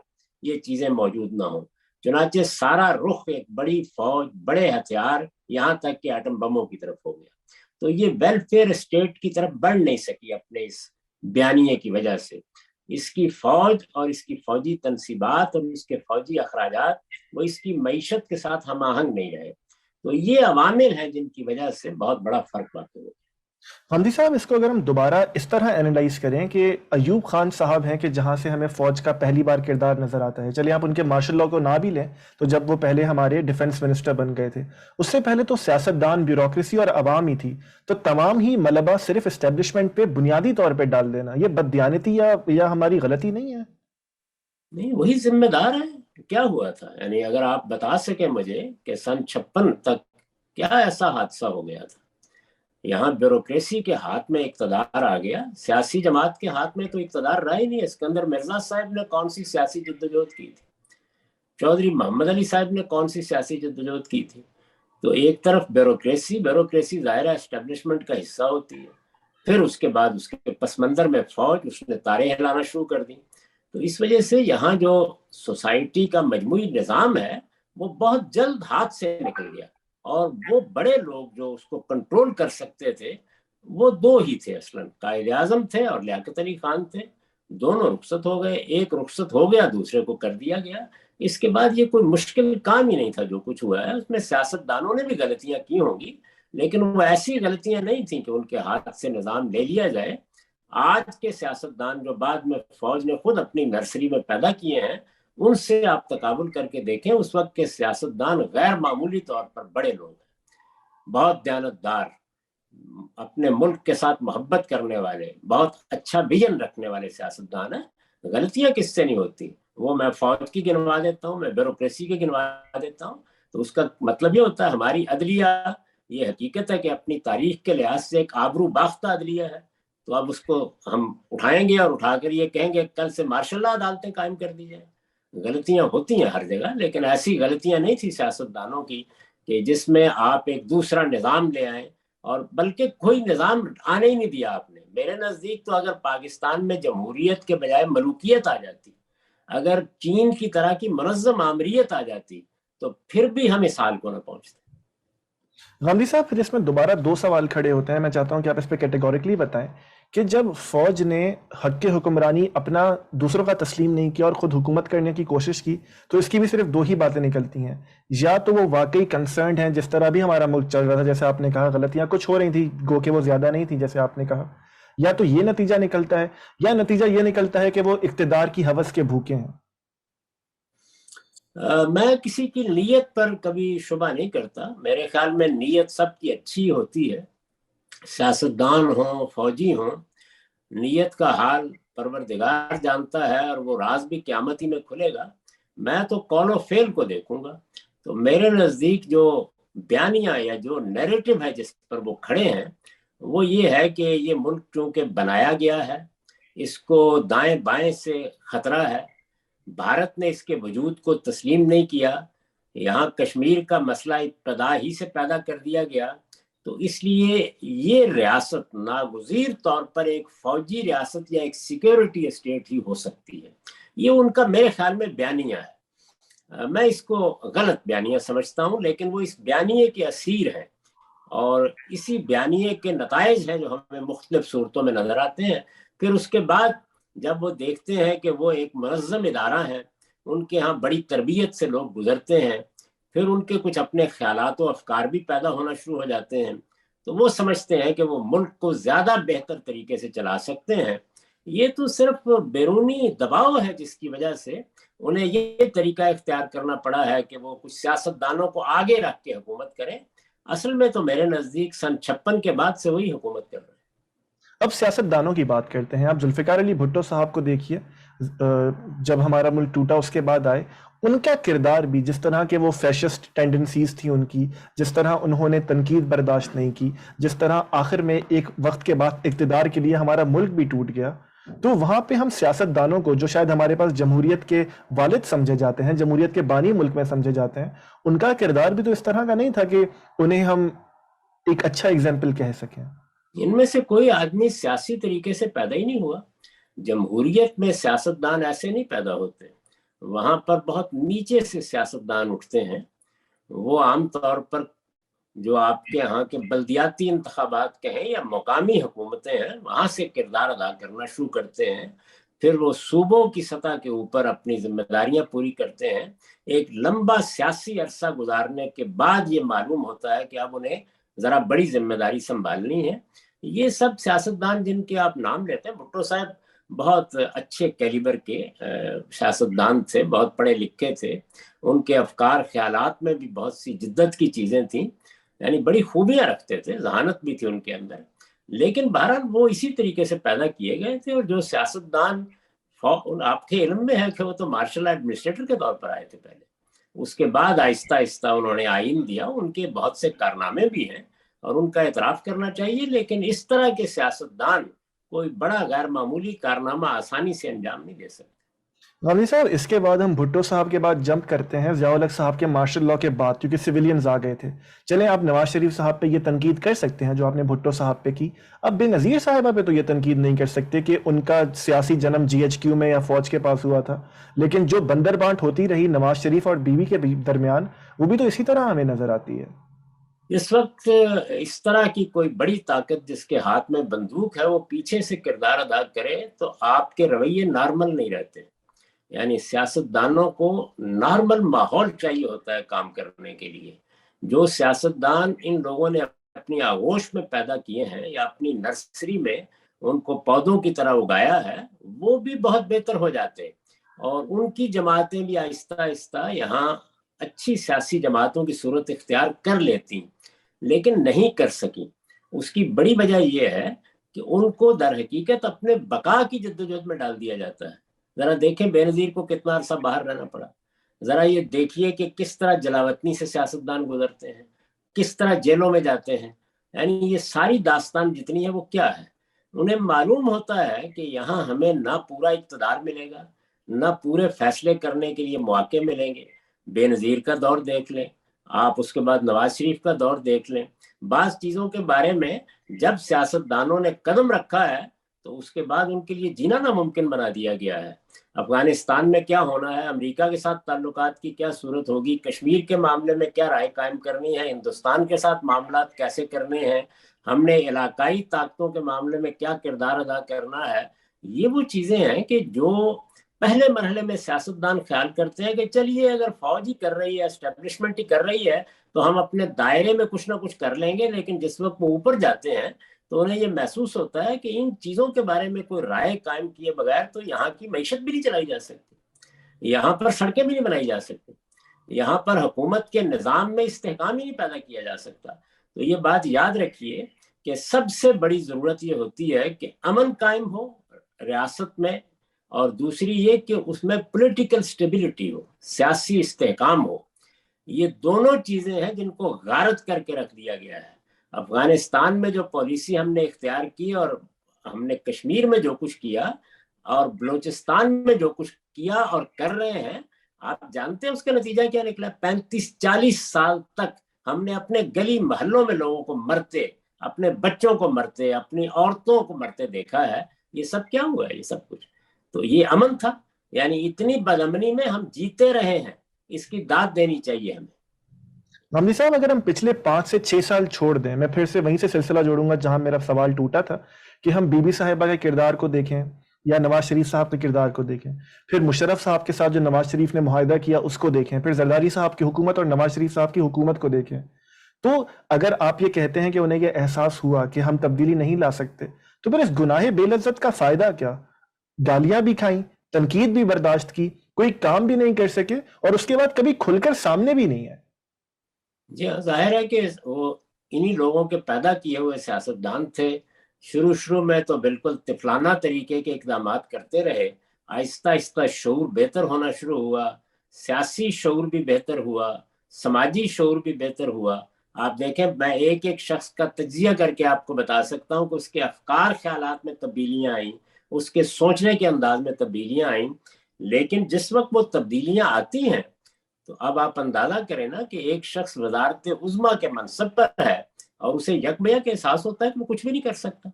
یہ چیزیں موجود نہ ہوں۔ چنانچہ سارا رخ ایک بڑی فوج، بڑے ہتھیار، یہاں تک کہ ایٹم بموں کی طرف ہو گیا، تو یہ ویلفیئر اسٹیٹ کی طرف بڑھ نہیں سکی اپنے اس بیانیے کی وجہ سے۔ اس کی فوج اور اس کی فوجی تنصیبات اور اس کے فوجی اخراجات وہ اس کی معیشت کے ساتھ ہم آہنگ نہیں رہے، تو یہ عوامل ہیں جن کی وجہ سے بہت بڑا فرق واقع ہو۔ حمدی صاحب، اس کو اگر ہم دوبارہ اس طرح اینالائز کریں کہ ایوب خان صاحب ہیں کہ جہاں سے ہمیں فوج کا پہلی بار کردار نظر آتا ہے، چلیے آپ ان کے مارشل لاء کو نہ بھی لیں، تو جب وہ پہلے ہمارے ڈیفنس منسٹر بن گئے تھے، اس سے پہلے تو سیاستدان، بیوروکریسی اور عوام ہی تھی، تو تمام ہی ملبہ صرف اسٹیبلشمنٹ پہ بنیادی طور پہ ڈال دینا، یہ بددیانتی یا ہماری غلطی نہیں ہے؟ نہیں، وہی ذمہ دار ہے. کیا ہوا تھا؟ یعنی اگر آپ بتا سکیں مجھے کہ سن 56 تک کیا ایسا حادثہ ہو گیا تھا. یہاں بیوروکریسی کے ہاتھ میں اقتدار آ گیا، سیاسی جماعت کے ہاتھ میں تو اقتدار رہا ہی نہیں. اسکندر مرزا صاحب نے کون سی سیاسی جدوجہد کی تھی؟ چودھری محمد علی صاحب نے کون سی سیاسی جدوجہد کی تھی؟ تو ایک طرف بیوروکریسی ظاہرہ اسٹیبلشمنٹ کا حصہ ہوتی ہے، پھر اس کے بعد اس کے پس منظر میں فوج، اس نے تاریں ہلانا شروع کر دی. تو اس وجہ سے یہاں جو سوسائٹی کا مجموعی نظام ہے وہ بہت جلد ہاتھ سے نکل گیا، اور وہ بڑے لوگ جو اس کو کنٹرول کر سکتے تھے وہ دو ہی تھے اصلاً، قائد اعظم تھے اور لیاقت علی خان تھے. دونوں رخصت ہو گئے، ایک رخصت ہو گیا دوسرے کو کر دیا گیا. اس کے بعد یہ کوئی مشکل کام ہی نہیں تھا جو کچھ ہوا ہے. اس میں سیاستدانوں نے بھی غلطیاں کی ہوں گی، لیکن وہ ایسی غلطیاں نہیں تھیں کہ ان کے ہاتھ سے نظام لے لیا جائے. آج کے سیاستدان جو بعد میں فوج نے خود اپنی نرسری میں پیدا کیے ہیں، ان سے آپ تقابل کر کے دیکھیں. اس وقت کے سیاستدان غیر معمولی طور پر بڑے لوگ ہیں، بہت دیانتدار، اپنے ملک کے ساتھ محبت کرنے والے، بہت اچھا ویژن رکھنے والے سیاستدان ہیں. غلطیاں کس سے نہیں ہوتی؟ وہ میں فوج کی گنوا دیتا ہوں، میں بیوروکریسی کی گنوا دیتا ہوں. تو اس کا مطلب یہ ہوتا ہے ہماری عدلیہ، یہ حقیقت ہے کہ اپنی تاریخ کے لحاظ سے ایک آبرو باختہ عدلیہ ہے. تو اب اس کو ہم اٹھائیں گے اور اٹھا کر یہ کہیں گے کل سے مارشل لا عدالتیں قائم کر دی جائیں. غلطیاں ہوتی ہیں ہر جگہ، لیکن ایسی غلطیاں نہیں تھی سیاستدانوں کی کہ جس میں آپ ایک دوسرا نظام لے آئیں. اور بلکہ کوئی نظام آنے ہی نہیں دیا آپ نے. میرے نزدیک تو اگر پاکستان میں جمہوریت کے بجائے ملوکیت آ جاتی، اگر چین کی طرح کی منظم آمریت آ جاتی، تو پھر بھی ہم اس حال کو نہ پہنچتے. غامدی صاحب، پھر اس میں دوبارہ دو سوال کھڑے ہوتے ہیں، میں چاہتا ہوں کہ آپ اس پہ کیٹیگوریکلی بتائیں کہ جب فوج نے حق کے حکمرانی اپنا دوسروں کا تسلیم نہیں کیا اور خود حکومت کرنے کی کوشش کی، تو اس کی بھی صرف دو ہی باتیں نکلتی ہیں. یا تو وہ واقعی کنسرنڈ ہیں، جس طرح بھی ہمارا ملک چل رہا تھا، جیسے آپ نے کہا غلطیاں کچھ ہو رہی تھی، گو کہ وہ زیادہ نہیں تھی جیسے آپ نے کہا. یا تو یہ نتیجہ نکلتا ہے، یا نتیجہ یہ نکلتا ہے کہ وہ اقتدار کی ہوس کے بھوکے ہیں. میں کسی کی نیت پر کبھی شبہ نہیں کرتا. میرے خیال میں نیت سب کی اچھی ہوتی ہے، سیاستدان ہوں، فوجی ہوں. نیت کا حال پروردگار جانتا ہے، اور وہ راز بھی قیامت ہی میں کھلے گا. میں تو قول و فعل کو دیکھوں گا. تو میرے نزدیک جو بیانیہ یا جو نیریٹو ہے جس پر وہ کھڑے ہیں، وہ یہ ہے کہ یہ ملک چونکہ بنایا گیا ہے، اس کو دائیں بائیں سے خطرہ ہے، بھارت نے اس کے وجود کو تسلیم نہیں کیا، یہاں کشمیر کا مسئلہ ابتدا ہی سے پیدا کر دیا گیا. تو اس لیے یہ ریاست ناگزیر طور پر ایک فوجی ریاست یا ایک سیکیورٹی اسٹیٹ ہی ہو سکتی ہے. یہ ان کا میرے خیال میں بیانیہ ہے. میں اس کو غلط بیانیہ سمجھتا ہوں، لیکن وہ اس بیانیے کے اسیر ہیں، اور اسی بیانیے کے نتائج ہیں جو ہمیں مختلف صورتوں میں نظر آتے ہیں. پھر اس کے بعد جب وہ دیکھتے ہیں کہ وہ ایک منظم ادارہ ہے، ان کے ہاں بڑی تربیت سے لوگ گزرتے ہیں، پھر ان کے کچھ اپنے خیالات و افکار بھی پیدا ہونا شروع ہو جاتے ہیں، تو وہ سمجھتے ہیں کہ وہ ملک کو زیادہ بہتر طریقے سے چلا سکتے ہیں. یہ تو صرف بیرونی دباؤ ہے جس کی وجہ سے انہیں یہ طریقہ اختیار کرنا پڑا ہے کہ وہ کچھ سیاستدانوں کو آگے رکھ کے حکومت کریں. اصل میں تو میرے نزدیک سن 56 کے بعد سے وہی حکومت کر رہے ہیں. اب سیاست دانوں کی بات کرتے ہیں. آپ ذوالفقار علی بھٹو صاحب کو دیکھیے، جب ہمارا ملک ٹوٹا اس کے بعد آئے، ان کا کردار بھی جس طرح کے وہ فیشسٹ ٹینڈنسیز تھی ان کی، جس طرح انہوں نے تنقید برداشت نہیں کی، جس طرح آخر میں ایک وقت کے بعد اقتدار کے لیے ہمارا ملک بھی ٹوٹ گیا، تو وہاں پہ ہم سیاست دانوں کو جو شاید ہمارے پاس جمہوریت کے والد سمجھے جاتے ہیں، جمہوریت کے بانی ملک میں سمجھے جاتے ہیں، ان کا کردار بھی تو اس طرح کا نہیں تھا کہ انہیں ہم ایک اچھا اگزامپل کہہ سکیں. ان میں سے کوئی آدمی سیاسی طریقے سے پیدا ہی نہیں ہوا. جمہوریت میں سیاستدان ایسے نہیں پیدا ہوتے، وہاں پر بہت نیچے سے سیاستدان اٹھتے ہیں. وہ عام طور پر جو آپ کے ہاں کے بلدیاتی انتخابات کہیں یا مقامی حکومتیں ہیں، وہاں سے کردار ادا کرنا شروع کرتے ہیں. پھر وہ صوبوں کی سطح کے اوپر اپنی ذمہ داریاں پوری کرتے ہیں. ایک لمبا سیاسی عرصہ گزارنے کے بعد یہ معلوم ہوتا ہے کہ اب انہیں ذرا بڑی ذمہ داری سنبھالنی ہے. یہ سب سیاستدان جن کے آپ نام لیتے ہیں، بھٹو صاحب بہت اچھے کیلیبر کے سیاستدان تھے، بہت پڑھے لکھے تھے، ان کے افکار خیالات میں بھی بہت سی جدت کی چیزیں تھیں، یعنی بڑی خوبیاں رکھتے تھے، ذہانت بھی تھی ان کے اندر، لیکن بہرحال وہ اسی طریقے سے پیدا کیے گئے تھے۔ اور جو سیاستدان آپ کے علم میں ہے کہ وہ تو مارشل ایڈمنسٹریٹر کے طور پر آئے تھے پہلے، اس کے بعد آہستہ آہستہ انہوں نے آئین دیا، ان کے بہت سے کارنامے بھی ہیں اور ان کا اعتراف کرنا چاہیے، لیکن اس طرح کے سیاستدان کوئی بڑا غیر معمولی کارنامہ آسانی سے انجام نہیں دے سکتے۔ غازی صاحب، اس کے بعد ہم بھٹو صاحب کے بعد جمپ کرتے ہیں ضیاء الحق صاحب کے مارشل لاء کے بعد، کیونکہ سویلینز آ گئے تھے۔ چلیں، آپ نواز شریف صاحب پہ یہ تنقید کر سکتے ہیں جو آپ نے بھٹو صاحب پہ کی، اب بے نظیر صاحبہ پہ تو یہ تنقید نہیں کر سکتے کہ ان کا سیاسی جنم جی ایچ کیو میں یا فوج کے پاس ہوا تھا، لیکن جو بندر بانٹ ہوتی رہی نواز شریف اور بیوی کے درمیان، وہ بھی تو اسی طرح ہمیں نظر آتی ہے۔ اس وقت اس طرح کی کوئی بڑی طاقت جس کے ہاتھ میں بندوق ہے وہ پیچھے سے کردار ادا کرے تو آپ کے رویے نارمل نہیں رہتے، یعنی سیاستدانوں کو نارمل ماحول چاہیے ہوتا ہے کام کرنے کے لیے۔ جو سیاستدان ان لوگوں نے اپنی آغوش میں پیدا کیے ہیں یا اپنی نرسری میں ان کو پودوں کی طرح اگایا ہے، وہ بھی بہت بہتر ہو جاتے، اور ان کی جماعتیں بھی آہستہ آہستہ یہاں اچھی سیاسی جماعتوں کی صورت اختیار کر لیتی، لیکن نہیں کر سکی۔ اس کی بڑی وجہ یہ ہے کہ ان کو در حقیقت اپنے بقا کی جدوجہد میں ڈال دیا جاتا ہے۔ ذرا دیکھیں بے نظیر کو کتنا عرصہ باہر رہنا پڑا، ذرا یہ دیکھیے کہ کس طرح جلاوطنی سے سیاستدان گزرتے ہیں، کس طرح جیلوں میں جاتے ہیں، یعنی یہ ساری داستان جتنی ہے وہ کیا ہے؟ انہیں معلوم ہوتا ہے کہ یہاں ہمیں نہ پورا اقتدار ملے گا، نہ پورے فیصلے کرنے کے لیے مواقع ملیں گے۔ بے نظیر کا دور دیکھ لیں آپ، اس کے بعد نواز شریف کا دور دیکھ لیں، بعض چیزوں کے بارے میں جب سیاستدانوں نے قدم رکھا ہے تو اس کے بعد ان کے لیے جینا ناممکن بنا دیا گیا ہے۔ افغانستان میں کیا ہونا ہے، امریکہ کے ساتھ تعلقات کی کیا صورت ہوگی، کشمیر کے معاملے میں کیا رائے قائم کرنی ہے، ہندوستان کے ساتھ معاملات کیسے کرنے ہیں، ہم نے علاقائی طاقتوں کے معاملے میں کیا کردار ادا کرنا ہے، یہ وہ چیزیں ہیں کہ جو پہلے مرحلے میں سیاستدان خیال کرتے ہیں کہ چلیے اگر فوج ہی کر رہی ہے، اسٹیبلشمنٹ ہی کر رہی ہے تو ہم اپنے دائرے میں کچھ نہ کچھ کر لیں گے، لیکن جس وقت وہ اوپر جاتے ہیں تو انہیں یہ محسوس ہوتا ہے کہ ان چیزوں کے بارے میں کوئی رائے قائم کیے بغیر تو یہاں کی معیشت بھی نہیں چلائی جا سکتی، یہاں پر سڑکیں بھی نہیں بنائی جا سکتی، یہاں پر حکومت کے نظام میں استحکام ہی نہیں پیدا کیا جا سکتا۔ تو یہ بات یاد رکھیے کہ سب سے بڑی ضرورت یہ ہوتی ہے کہ امن قائم ہو ریاست میں، اور دوسری یہ کہ اس میں پولیٹیکل سٹیبلٹی ہو، سیاسی استحکام ہو۔ یہ دونوں چیزیں ہیں جن کو غارت کر کے رکھ دیا گیا ہے۔ افغانستان میں جو پالیسی ہم نے اختیار کی، اور ہم نے کشمیر میں جو کچھ کیا، اور بلوچستان میں جو کچھ کیا اور کر رہے ہیں، آپ جانتے ہیں اس کا نتیجہ کیا نکلا؟ 35-40 سال تک ہم نے اپنے گلی محلوں میں لوگوں کو مرتے، اپنے بچوں کو مرتے، اپنی عورتوں کو مرتے دیکھا ہے۔ یہ سب کیا ہوا ہے؟ یہ سب کچھ تو یہ امن تھا، یعنی اتنی بدامنی میں ہم جیتے رہے ہیں، اس کی داد دینی چاہیے ہمیں۔ غامدی صاحب، اگر ہم پچھلے 5 سے 6 سال چھوڑ دیں، میں پھر سے وہیں سے سلسلہ جوڑوں گا جہاں میرا سوال ٹوٹا تھا، کہ ہم بی بی صاحبہ کے کردار کو دیکھیں یا نواز شریف صاحب کے کردار کو دیکھیں، پھر مشرف صاحب کے ساتھ جو نواز شریف نے معاہدہ کیا اس کو دیکھیں، پھر زرداری صاحب کی حکومت اور نواز شریف صاحب کی حکومت کو دیکھیں، تو اگر آپ یہ کہتے ہیں کہ انہیں یہ احساس ہوا کہ ہم تبدیلی نہیں لا سکتے، تو پھر اس گناہ بے لذت کا فائدہ کیا؟ گالیاں بھی کھائیں، تنقید بھی برداشت کی، کوئی کام بھی نہیں کر سکے، اور اس کے بعد کبھی کھل کر سامنے بھی نہیں ہے۔ جی ہاں، ظاہر ہے کہ وہ انہی لوگوں کے پیدا کیے ہوئے سیاستدان تھے۔ شروع میں تو بالکل طفلانہ طریقے کے اقدامات کرتے رہے، آہستہ آہستہ شعور بہتر ہونا شروع ہوا، سیاسی شعور بھی بہتر ہوا، سماجی شعور بھی بہتر ہوا۔ آپ دیکھیں، میں ایک ایک شخص کا تجزیہ کر کے آپ کو بتا سکتا ہوں کہ اس کے افکار خیالات میں تبدیلیاں آئیں، اس کے سوچنے کے انداز میں تبدیلیاں آئیں، لیکن جس وقت وہ تبدیلیاں آتی ہیں تو اب آپ اندازہ کریں نا کہ ایک شخص وزارت عظمیٰ کے منصب پر ہے اور اسے یک بیک احساس ہوتا ہے کہ وہ کچھ بھی نہیں کر سکتا،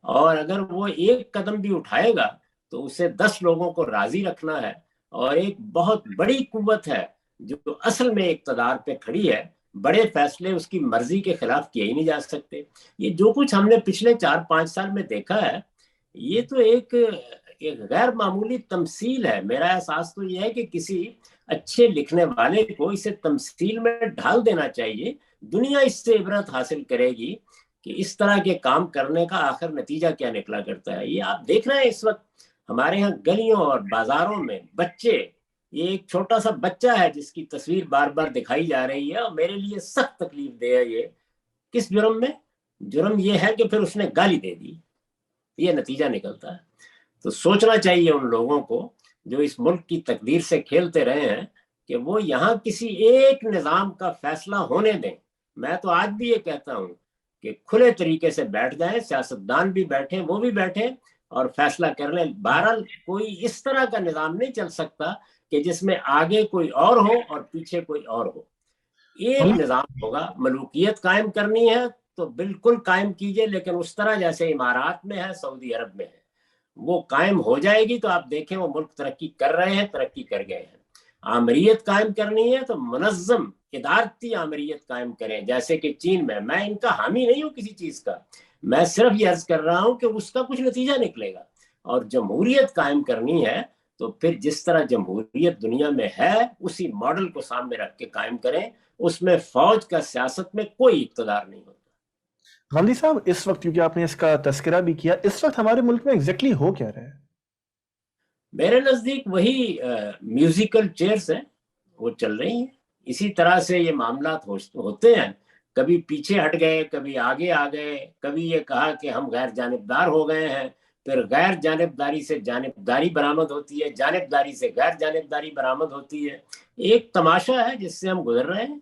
اور اگر وہ ایک قدم بھی اٹھائے گا تو اسے 10 لوگوں کو راضی رکھنا ہے، اور ایک بہت بڑی قوت ہے جو اصل میں اقتدار پہ کھڑی ہے، بڑے فیصلے اس کی مرضی کے خلاف کیے ہی نہیں جا سکتے۔ یہ جو کچھ ہم نے پچھلے 4-5 سال میں دیکھا ہے، یہ تو ایک غیر معمولی تمثیل ہے۔ میرا احساس تو یہ ہے کہ کسی اچھے لکھنے والے کو اسے تمثیل میں ڈھال دینا چاہیے، دنیا اس سے عبرت حاصل کرے گی کہ اس طرح کے کام کرنے کا آخر نتیجہ کیا نکلا کرتا ہے. یہ آپ دیکھ رہے ہیں اس وقت ہمارے ہاں گلیوں اور بازاروں میں بچے، یہ ایک چھوٹا سا بچہ ہے جس کی تصویر بار بار دکھائی جا رہی ہے اور میرے لیے سخت تکلیف دہ ہے. یہ کس جرم میں؟ جرم یہ ہے کہ پھر اس نے گالی دے دی، یہ نتیجہ نکلتا ہے. تو سوچنا چاہیے ان لوگوں کو جو اس ملک کی تقدیر سے کھیلتے رہے ہیں کہ وہ یہاں کسی ایک نظام کا فیصلہ ہونے دیں. میں تو آج بھی یہ کہتا ہوں کہ کھلے طریقے سے بیٹھ جائیں، سیاستدان بھی بیٹھیں، وہ بھی بیٹھیں اور فیصلہ کر لیں. بہرحال کوئی اس طرح کا نظام نہیں چل سکتا کہ جس میں آگے کوئی اور ہو اور پیچھے کوئی اور ہو. ایک ہم نظام ہوگا. ملوکیت قائم کرنی ہے تو بالکل قائم کیجئے، لیکن اس طرح جیسے امارات میں ہے، سعودی عرب میں ہے، وہ قائم ہو جائے گی تو آپ دیکھیں وہ ملک ترقی کر رہے ہیں، ترقی کر گئے ہیں. آمریت قائم کرنی ہے تو منظم ادارتی آمریت قائم کریں جیسے کہ چین میں ان کا حامی نہیں ہوں کسی چیز کا، میں صرف یہ عرض کر رہا ہوں کہ اس کا کچھ نتیجہ نکلے گا. اور جمہوریت قائم کرنی ہے تو پھر جس طرح جمہوریت دنیا میں ہے اسی ماڈل کو سامنے رکھ کے قائم کریں. اس میں فوج کا سیاست میں کوئی اقتدار نہیں ہوتا. غامدی صاحب، اس وقت کیونکہ آپ نے اس کا تذکرہ بھی کیا، اس وقت ہمارے ملک میں ایگزیکٹلی ہو کیا رہا ہے؟ میرے نزدیک وہی میوزیکل چیئرز ہیں، وہ چل رہی ہیں. اسی طرح سے یہ معاملات ہوتے ہیں، کبھی پیچھے ہٹ گئے، کبھی آگے آ گئے، کبھی یہ کہا کہ ہم غیر جانبدار ہو گئے ہیں، پھر غیر جانبداری سے جانبداری برآمد ہوتی ہے، جانبداری سے غیر جانبداری برآمد ہوتی ہے. ایک تماشا ہے جس سے ہم گزر رہے ہیں.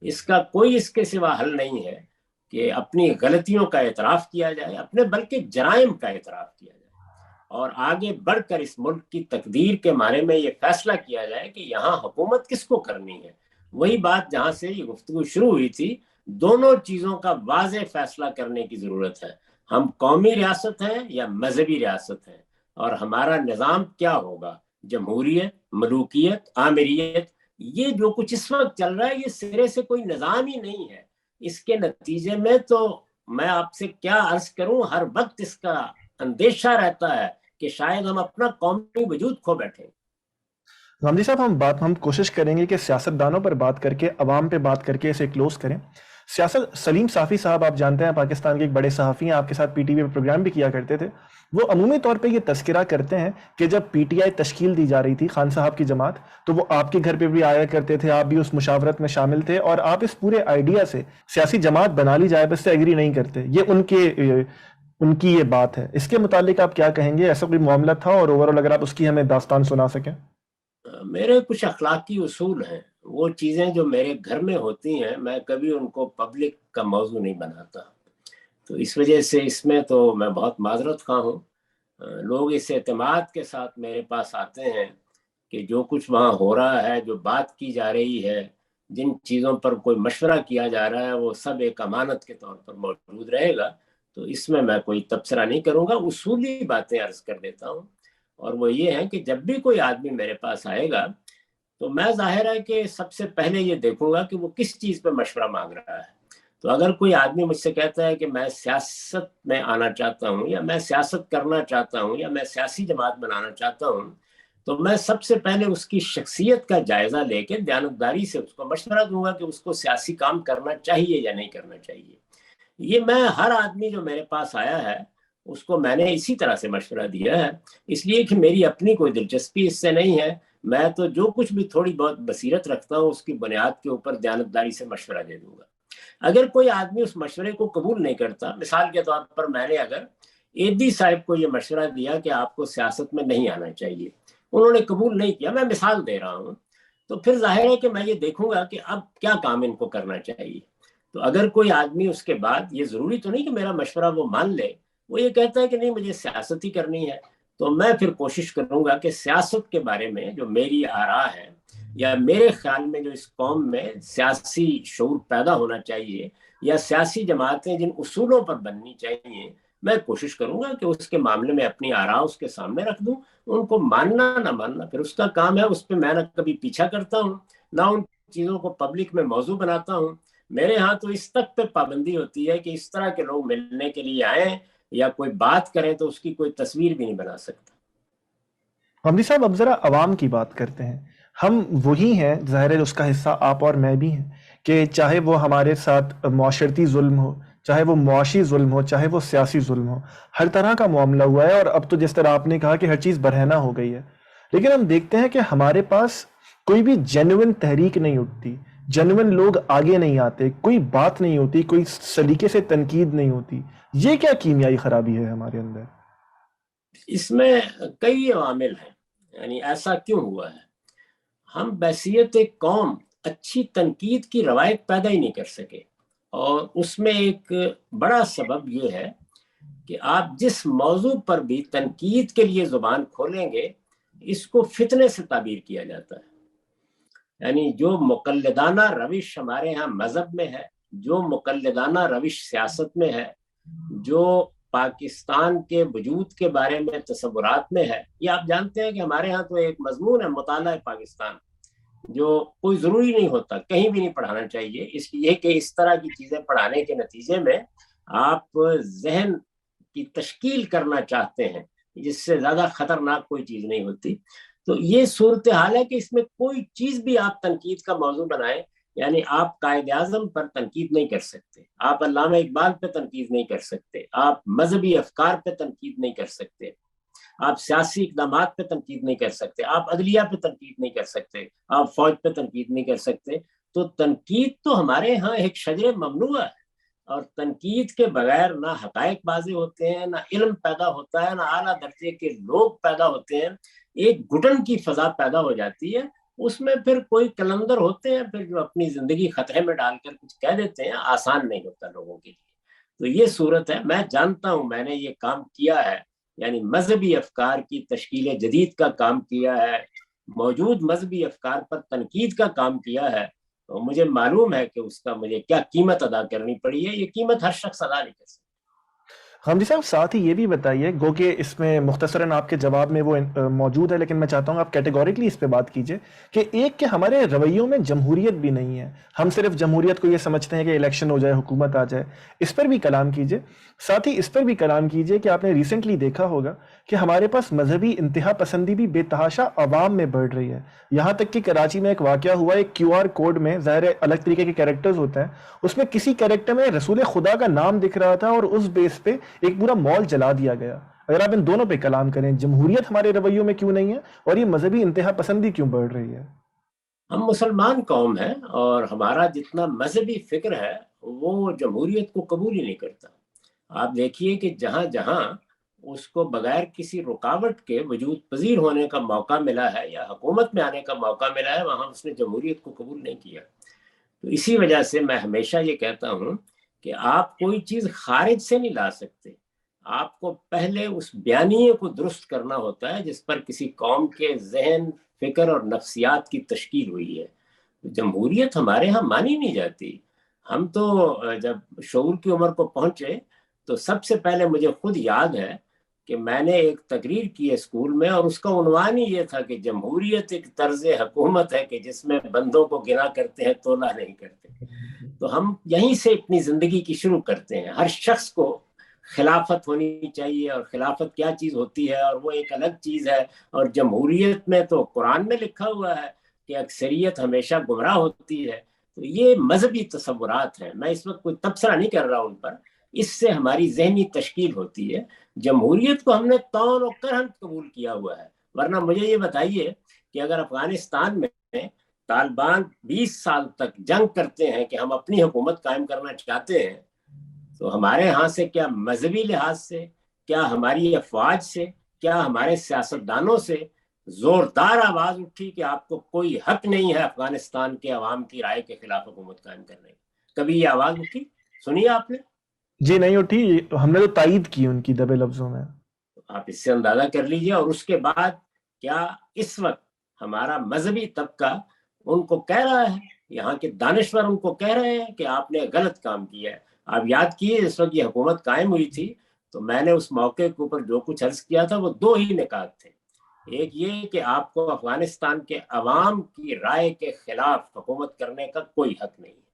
اس کا کوئی اس کے سوا حل نہیں ہے کہ اپنی غلطیوں کا اعتراف کیا جائے، اپنے بلکہ جرائم کا اعتراف کیا جائے اور آگے بڑھ کر اس ملک کی تقدیر کے بارے میں یہ فیصلہ کیا جائے کہ یہاں حکومت کس کو کرنی ہے. وہی بات جہاں سے یہ گفتگو شروع ہوئی تھی، دونوں چیزوں کا واضح فیصلہ کرنے کی ضرورت ہے. ہم قومی ریاست ہیں یا مذہبی ریاست ہیں، اور ہمارا نظام کیا ہوگا؟ جمہوریت، ملوکیت، آمریت. یہ جو کچھ اس وقت چل رہا ہے یہ سرے سے کوئی نظام ہی نہیں ہے. اس کے نتیجے میں تو میں آپ سے کیا عرض کروں، ہر وقت اس کا اندیشہ رہتا ہے کہ شاید ہم اپنا قومی وجود کھو بیٹھیں. غامدی صاحب، ہم کوشش کریں گے کہ سیاستدانوں پر بات کر کے، عوام پہ بات کر کے اسے کلوز کریں. سلیم صافی صاحب، آپ جانتے ہیں پاکستان کے ایک بڑے صحافی ہیں، آپ کے ساتھ پی ٹی وی پہ پروگرام بھی کیا کرتے تھے. وہ عمومی طور پہ یہ تذکرہ کرتے ہیں کہ جب پی ٹی آئی تشکیل دی جا رہی تھی، خان صاحب کی جماعت، تو وہ آپ کے گھر پہ بھی آیا کرتے تھے، آپ بھی اس مشاورت میں شامل تھے، اور آپ اس پورے آئیڈیا سے سیاسی جماعت بنا لی جائے بس سے ایگری نہیں کرتے. یہ ان کی یہ بات ہے. اس کے متعلق آپ کیا کہیں گے؟ ایسا کوئی معاملہ تھا؟ اور اوورآل اگر آپ اس کی ہمیں داستان سنا سکیں. میرے کچھ اخلاقی اصول ہیں، وہ چیزیں جو میرے گھر میں ہوتی ہیں میں کبھی ان کو پبلک کا موضوع نہیں بناتا. تو اس وجہ سے اس میں تو میں بہت معذرت خواہ ہوں. لوگ اس اعتماد کے ساتھ میرے پاس آتے ہیں کہ جو کچھ وہاں ہو رہا ہے، جو بات کی جا رہی ہے، جن چیزوں پر کوئی مشورہ کیا جا رہا ہے، وہ سب ایک امانت کے طور پر موجود رہے گا. تو اس میں کوئی تبصرہ نہیں کروں گا، اصولی باتیں عرض کر دیتا ہوں. اور وہ یہ ہے کہ جب بھی کوئی آدمی میرے پاس آئے گا تو میں ظاہر ہے کہ سب سے پہلے یہ دیکھوں گا کہ وہ کس چیز پہ مشورہ مانگ رہا ہے. تو اگر کوئی آدمی مجھ سے کہتا ہے کہ میں سیاست میں آنا چاہتا ہوں، یا میں سیاست کرنا چاہتا ہوں، یا میں سیاسی جماعت بنانا چاہتا ہوں، تو میں سب سے پہلے اس کی شخصیت کا جائزہ لے کے دیانتداری سے اس کو مشورہ دوں گا کہ اس کو سیاسی کام کرنا چاہیے یا نہیں کرنا چاہیے. یہ میں ہر آدمی جو میرے پاس آیا ہے اس کو میں نے اسی طرح سے مشورہ دیا ہے، اس لیے کہ میری اپنی کوئی دلچسپی اس سے نہیں ہے. میں تو جو کچھ بھی تھوڑی بہت بصیرت رکھتا ہوں اس کی بنیاد کے اوپر دیانتداری سے مشورہ دے دوں گا. اگر کوئی آدمی اس مشورے کو قبول نہیں کرتا، مثال کے طور پر میں نے اگر ایدی صاحب کو یہ مشورہ دیا کہ آپ کو سیاست میں نہیں آنا چاہیے، انہوں نے قبول نہیں کیا، میں مثال دے رہا ہوں، تو پھر ظاہر ہے کہ میں یہ دیکھوں گا کہ اب کیا کام ان کو کرنا چاہیے. تو اگر کوئی آدمی اس کے بعد، یہ ضروری تو نہیں کہ میرا مشورہ وہ مان لے، وہ یہ کہتا ہے کہ نہیں مجھے سیاست ہی کرنی ہے، تو میں پھر کوشش کروں گا کہ سیاست کے بارے میں جو میری آراء ہے یا میرے خیال میں جو اس قوم میں سیاسی شعور پیدا ہونا چاہیے یا سیاسی جماعتیں جن اصولوں پر بننی چاہیے، میں کوشش کروں گا کہ اس کے معاملے میں اپنی آراء اس کے سامنے رکھ دوں. ان کو ماننا نہ ماننا پھر اس کا کام ہے، اس پہ میں نہ کبھی پیچھا کرتا ہوں نہ ان چیزوں کو پبلک میں موضوع بناتا ہوں. میرے ہاں تو اس تک پہ پابندی ہوتی ہے کہ اس طرح کے لوگ ملنے کے لیے آئیں یا کوئی بات کریں تو اس کی کوئی تصویر بھی نہیں بنا سکتا. غامدی صاحب، اب ذرا عوام کی بات کرتے ہیں. ہم وہی ہیں، ظاہر ہے اس کا حصہ آپ اور میں بھی ہیں، کہ چاہے وہ ہمارے ساتھ معاشرتی ظلم ہو، چاہے وہ معاشی ظلم ہو، چاہے وہ سیاسی ظلم ہو، ہر طرح کا معاملہ ہوا ہے، اور اب تو جس طرح آپ نے کہا کہ ہر چیز برہنہ ہو گئی ہے، لیکن ہم دیکھتے ہیں کہ ہمارے پاس کوئی بھی جینوئن تحریک نہیں اٹھتی، جینوئن لوگ آگے نہیں آتے، کوئی بات نہیں ہوتی، کوئی سلیقے سے تنقید نہیں ہوتی. یہ کیا کیمیائی خرابی ہے ہمارے اندر؟ اس میں کئی عوامل ہیں. یعنی ایسا کیوں ہوا ہے؟ ہم بحیثیت ایک قوم اچھی تنقید کی روایت پیدا ہی نہیں کر سکے، اور اس میں ایک بڑا سبب یہ ہے کہ آپ جس موضوع پر بھی تنقید کے لیے زبان کھولیں گے، اس کو فتنے سے تعبیر کیا جاتا ہے. یعنی جو مقلدانہ روش ہمارے ہاں مذہب میں ہے، جو مقلدانہ روش سیاست میں ہے، جو پاکستان کے وجود کے بارے میں تصورات میں ہے، یہ آپ جانتے ہیں کہ ہمارے ہاں تو ایک مضمون ہے مطالعہ پاکستان، جو کوئی ضروری نہیں ہوتا، کہیں بھی نہیں پڑھانا چاہیے، اس لیے کہ اس طرح کی چیزیں پڑھانے کے نتیجے میں آپ ذہن کی تشکیل کرنا چاہتے ہیں، جس سے زیادہ خطرناک کوئی چیز نہیں ہوتی. تو یہ صورتحال ہے کہ اس میں کوئی چیز بھی آپ تنقید کا موضوع بنائیں، یعنی آپ قائد اعظم پر تنقید نہیں کر سکتے، آپ علامہ اقبال پہ تنقید نہیں کر سکتے، آپ مذہبی افکار پہ تنقید نہیں کر سکتے، آپ سیاسی اقدامات پہ تنقید نہیں کر سکتے، آپ عدلیہ پہ تنقید نہیں کر سکتے، آپ فوج پہ تنقید نہیں کر سکتے. تو تنقید تو ہمارے ہاں ایک شجر ممنوع ہے، اور تنقید کے بغیر نہ حقائق بازی ہوتے ہیں، نہ علم پیدا ہوتا ہے، نہ اعلیٰ درجے کے لوگ پیدا ہوتے ہیں. ایک گھٹن کی فضا پیدا ہو جاتی ہے، اس میں پھر کوئی کلندر ہوتے ہیں پھر جو اپنی زندگی خطرے میں ڈال کر کچھ کہہ دیتے ہیں. آسان نہیں ہوتا لوگوں کے لیے. تو یہ صورت ہے. میں جانتا ہوں، میں نے یہ کام کیا ہے، یعنی مذہبی افکار کی تشکیل جدید کا کام کیا ہے، موجود مذہبی افکار پر تنقید کا کام کیا ہے. تو مجھے معلوم ہے کہ اس کا مجھے کیا قیمت ادا کرنی پڑی ہے. یہ قیمت ہر شخص ادا نہیں کر سکتا. حمدی صاحب، ساتھ ہی یہ بھی بتائیے، گو کہ اس میں مختصراً آپ کے جواب میں وہ موجود ہے، لیکن میں چاہتا ہوں آپ کیٹیگوریکلی اس پہ بات کیجئے کہ ایک کہ ہمارے رویوں میں جمہوریت بھی نہیں ہے، ہم صرف جمہوریت کو یہ سمجھتے ہیں کہ الیکشن ہو جائے، حکومت آ جائے. اس پر بھی کلام کیجئے. ساتھ ہی اس پر بھی کلام کیجئے کہ آپ نے ریسنٹلی دیکھا ہوگا کہ ہمارے پاس مذہبی انتہا پسندی بھی بے تحاشا عوام میں بڑھ رہی ہے. یہاں تک کہ کراچی میں ایک واقعہ ہوا، ایک کیو آر کوڈ میں ظاہر الگ طریقے کے کیریکٹرز ہوتے ہیں، اس میں کسی کیریکٹر میں رسول خدا کا نام دکھ رہا تھا، اور اس بیس پہ ایک پورا مال جلا دیا گیا. اگر آپ ان دونوں پہ کلام کریں، جمہوریت ہمارے رویوں میں کیوں نہیں ہے، اور یہ مذہبی انتہا پسندی کیوں بڑھ رہی ہے؟ ہم مسلمان قوم ہیں، اور ہمارا جتنا مذہبی فکر ہے وہ جمہوریت کو قبول ہی نہیں کرتا. آپ دیکھیے کہ جہاں جہاں اس کو بغیر کسی رکاوٹ کے وجود پذیر ہونے کا موقع ملا ہے یا حکومت میں آنے کا موقع ملا ہے، وہاں اس نے جمہوریت کو قبول نہیں کیا. تو اسی وجہ سے میں ہمیشہ یہ کہتا ہوں کہ آپ کوئی چیز خارج سے نہیں لا سکتے. آپ کو پہلے اس بیانیے کو درست کرنا ہوتا ہے جس پر کسی قوم کے ذہن، فکر اور نفسیات کی تشکیل ہوئی ہے. جمہوریت ہمارے ہاں مانی نہیں جاتی. ہم تو جب شعور کی عمر کو پہنچے تو سب سے پہلے مجھے خود یاد ہے کہ میں نے ایک تقریر کی ہے اسکول میں، اور اس کا عنوان ہی یہ تھا کہ جمہوریت ایک طرز حکومت ہے کہ جس میں بندوں کو گنا کرتے ہیں، تولا نہیں کرتے. تو ہم یہیں سے اپنی زندگی کی شروع کرتے ہیں. ہر شخص کو خلافت ہونی چاہیے، اور خلافت کیا چیز ہوتی ہے، اور وہ ایک الگ چیز ہے. اور جمہوریت میں تو قرآن میں لکھا ہوا ہے کہ اکثریت ہمیشہ گمراہ ہوتی ہے. تو یہ مذہبی تصورات ہیں، میں اس وقت کوئی تبصرہ نہیں کر رہا ان پر. اس سے ہماری ذہنی تشکیل ہوتی ہے. جمہوریت کو ہم نے طون و کرہن قبول کیا ہوا ہے. ورنہ مجھے یہ بتائیے کہ اگر افغانستان میں طالبان 20 سال تک جنگ کرتے ہیں کہ ہم اپنی حکومت قائم کرنا چاہتے ہیں، تو ہمارے ہاں سے کیا مذہبی لحاظ سے، کیا ہماری افواج سے، کیا ہمارے سیاستدانوں سے زوردار آواز اٹھی کہ آپ کو کوئی حق نہیں ہے افغانستان کے عوام کی رائے کے خلاف حکومت قائم کرنے کی؟ کبھی یہ آواز اٹھی؟ سنی آپ نے؟ جی نہیں اٹھی. ہم نے تو تائید کی ان کی دبے لفظوں میں. آپ اس سے اندازہ کر لیجئے. اور اس کے بعد کیا اس وقت ہمارا مذہبی طبقہ ان کو کہہ رہا ہے، یہاں کے دانشور ان کو کہہ رہے ہیں کہ آپ نے غلط کام کیا ہے؟ آپ یاد کیے اس وقت یہ حکومت قائم ہوئی تھی تو میں نے اس موقع کے اوپر جو کچھ عرض کیا تھا وہ 2 ہی نکات تھے. ایک یہ کہ آپ کو افغانستان کے عوام کی رائے کے خلاف حکومت کرنے کا کوئی حق نہیں ہے،